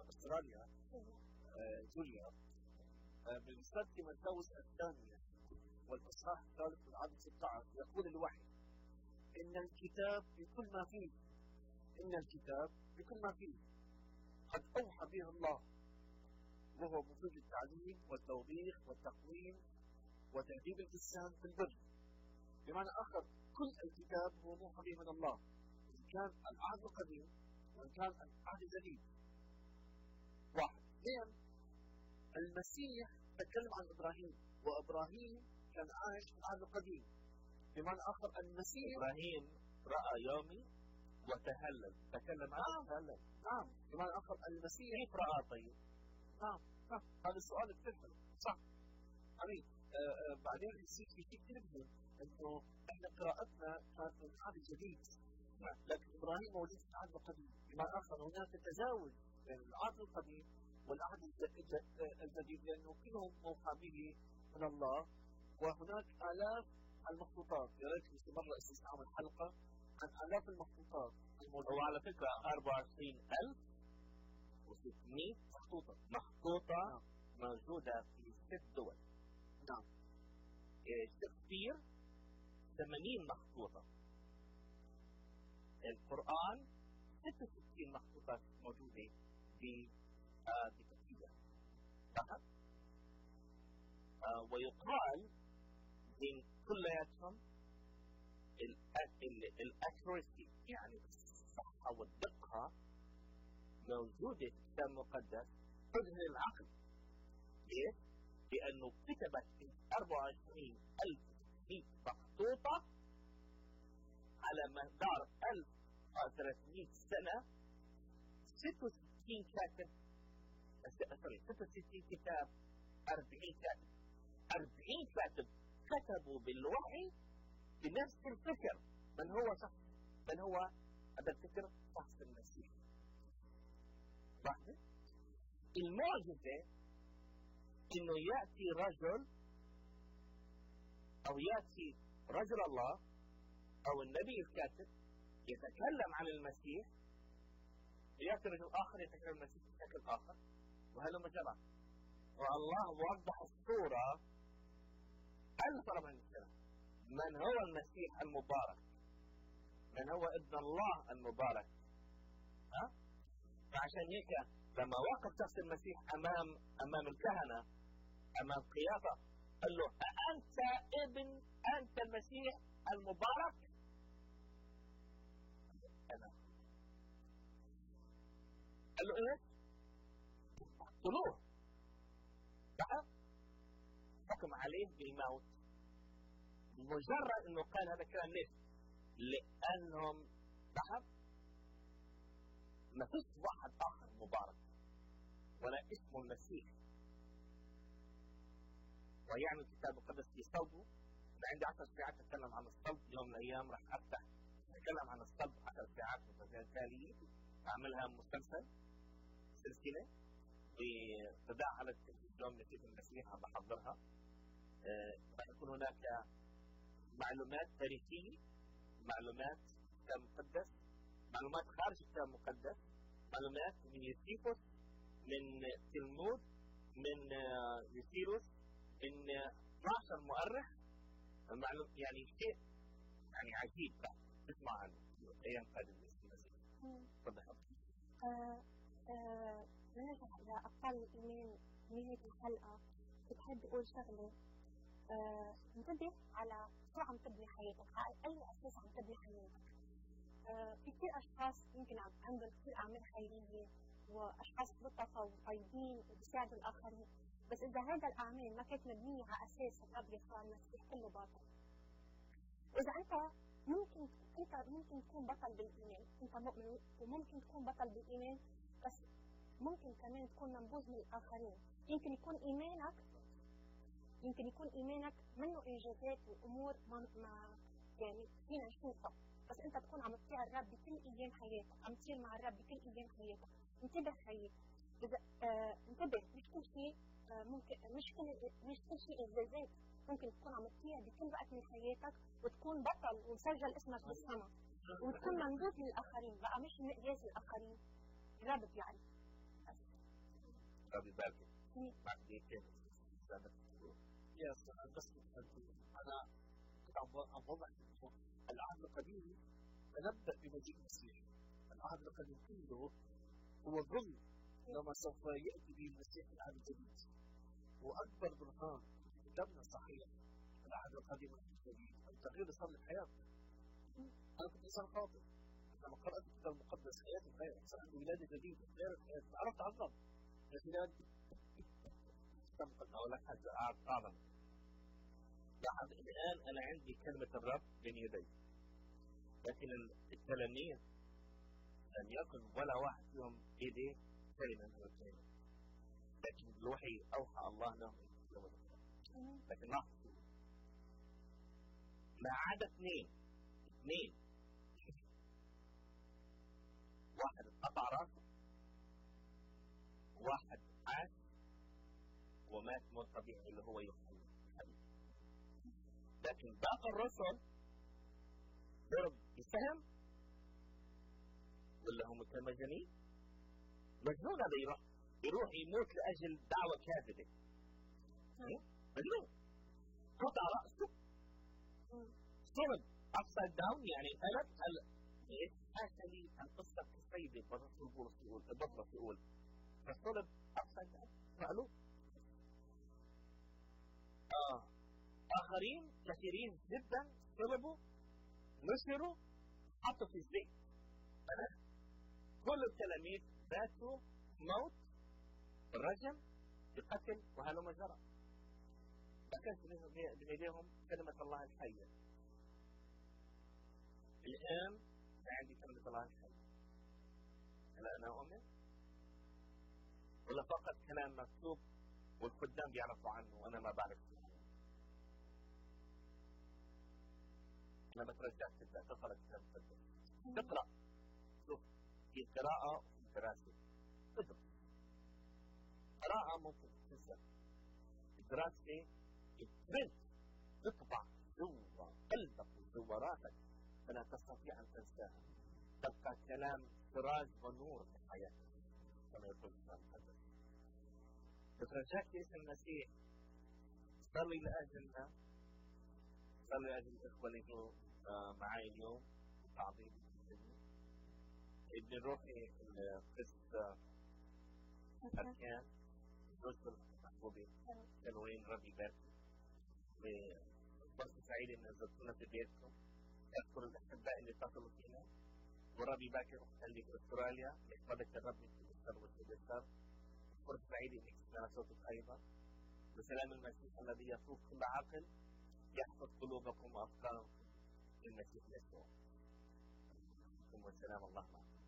أستراليا جوليا بالنسبة لمتاوس الثانية والإصحاح الثالث والعدد 16 يقول الوحي إن الكتاب بكل ما فيه قد أوحى به الله، وهو مفيد للتعليم والتوبيخ والتقويم وتهذيب الإنسان في البر. بمعنى آخر كل الكتاب هو موحى به من الله، إن كان العهد القديم وإن كان العهد الجديد. واحد. اثنين، المسيح تكلم عن إبراهيم، وإبراهيم كان عايش في العهد القديم. بمعنى آخر المسيح إبراهيم رأى يومي وتهلل، تكلم عنه تهلل. نعم. بمعنى آخر المسيح كيف رأى طيب؟ نعم. هذا السؤال كثير حلو. صح. أمين. بعدين يصير في شيء كثير مهم إنه إحنا قراءتنا كانت من العهد الجديد، لكن إبراهيم موجود في العهد القديم. بمعنى آخر هناك تزاوج بين العهد القديم والعهد الجديد، لأنه كلهم موحى به من الله، وهناك آلاف المخطوطات. يا ريت مرة استعمل حلقة عن آلاف المخطوطات الموجودة. وعلى فكرة 24,600 مخطوطة موجودة في 6 دول. نعم. شكسبير 80 مخطوطة. القرآن 66 مخطوطة موجودة بتركيا فقط. ويقال من كلياتهم الاكوريسي يعني الصحة والدقة موجودة في الكتاب المقدس تذهل العقل. ليش؟ لأنه كتبت في 24,600 مخطوطة على مدار 1300 سنة. 66 كاتب 66 كتاب 40 كاتب 40 كاتب كتبوا بالوحي بنفس الفكر. من هو هذا الفكر؟ شخص المسيح. واحدة المعجزة انه يأتي رجل او يأتي رجل الله او النبي الكاتب يتكلم عن المسيح، ويأتي رجل اخر يتكلم عن المسيح بشكل اخر، وهذا مجرى. والله وضح الصورة 1400 سنة من هو المسيح المبارك، من هو ابن الله المبارك. فعشان هيك لما وقف شخص المسيح امام الكهنة امام قيافة قال له أنت المسيح المبارك؟ أنا. قال له إيه؟ اقتلوه. حكم عليه بالموت مجرد إنه قال هذا الكلام. ليش؟ لأنهم ما فيش واحد آخر مبارك ولا اسمه المسيح. ويعني الكتاب المقدس في صلبه. أنا عندي 10 ساعات أتكلم عن الصلب، يوم من الأيام راح أفتح أتكلم عن الصلب 10 ساعات متتالية، أعملها مسلسل سلسلة بتذاع على التلفزيون لتكن المسيح، بحضرها. راح يكون هناك معلومات تاريخية، معلومات كتاب مقدس، معلومات خارج الكتاب المقدس، معلومات من يوسف، من تلمود، من يوسيروس، من 12 مؤرخ. يعني شيء يعني عجيب تسمع عنه ايام قادمة المسيح. تفضل. نرجع لأبطال الإيمان نهاية الحلقة. بتحب أقول شغلة، انتبه على شو عم تبني حياتك، على أي أساس عم تبني حياتك. في كثير أشخاص يمكن عندهم كثير أعمال خيرية وأشخاص لطفة وطيبين وبيساعدوا الآخرين، بس إذا هذا الأعمال ما كانت مبنية على أساس الرب يسوع المسيح كله باطل. وإذا أنت ممكن تكون بطل بالإيمان، أنت مؤمن وممكن تكون بطل بالإيمان، بس ممكن كمان تكون منبوذ من الآخرين. يمكن يكون إيمانك منه إنجازات وأمور ما يعني فينا نشوفها، بس أنت تكون عم تطيع الرب بكل أيام حياتك، عم تصير مع الرب بكل أيام حياتك. انتبه حياتك، انتبه، مش كل شيء ممكن، مش كل شيء إنجازات. ممكن تكون عم تطيع بكل وقت من حياتك وتكون بطل ومسجل اسمك بالسماء وتكون منبوذ من الآخرين، بقى مش مقياس الآخرين. الرب يعني ربي يبارك. بعد دقيقتين بس أنا كنت عم بوضح العهد القديم تنبأ بمجيء المسيح. العهد القديم كله هو ظل لما سوف يأتي به المسيح في العهد الجديد. وأكبر برهان كتابنا صحيح العهد القديم والجديد التغيير اللي صار للحياة. أنا كنت إنسان خاطئ، لما قرأت الكتاب المقدس حياتي غير، صار عندي ولادة جديدة غير الحياة، عرفت عن الرب. أقول لك حاجة أعظم. لاحظ الآن أنا عندي كلمة الرب بين يدي، لكن التلاميذ لم يكن ولا واحد فيهم يديه كلمة من الكلمة، لكن الوحي أوحى الله لهم أن يتكلموا. لكن لاحظ ما عدا اثنين، واحد قطع راسه، واحد عاش ومات موت طبيعي اللي هو يوحنا. لكن باقي الرسل ضرب بسهم ولا هم كمجانين؟ مجنون هذا يروح يموت لأجل دعوة كاذبة. مجنون. قطع رأسه، صلب upside down، يعني قلب حاشا لي القصة كسيدة بطرس يقول فصلب upside down فعلوه. آخرين كثيرين جدا صلبوا، نشروا، حطوا في الزيت. كل التلاميذ ماتوا موت بالرجم بقتل وهلم جرى. ما كانت بين ايديهم كلمة الله الحية. الآن عندي كلمة الله الحية. هل أنا أؤمن؟ ولا فقط كلام مكتوب والخدام بيعرفوا عنه وأنا ما بعرف عنه؟ أنا بترجعك تبدأ تقرأ الكتاب المقدس. تقرأ، شوف في قراءة وفي دراسة. ادرس. قراءة ممكن تنسى. الدراسة البرنت تطبع جوا قلبك وجوا راسك فلا تستطيع أن تنساها. تبقى كلام سراج ونور في حياتك كما يقول الكتاب المقدس. بترجعك باسم المسيح. صلي لأجلنا، صلي لأجل الإخوة اللي يجوا معي اليوم تعظيم ابن روحي القس أركان الرسل المحبوبين تنوين ربي يبارك. فرصة سعيدة إن زرتونا في بيتكم. أذكر الأحباء اللي اتصلوا فينا وربي يبارك خليك في أستراليا يحفظك الرب من الشر والشر. فرصة سعيدة إنك تسمع صوتك أيضا. بسلام المسيح الذي يفوق كل عقل يحفظ قلوبكم وأفكاركم في المسيح يسوع. والسلام الله معكم.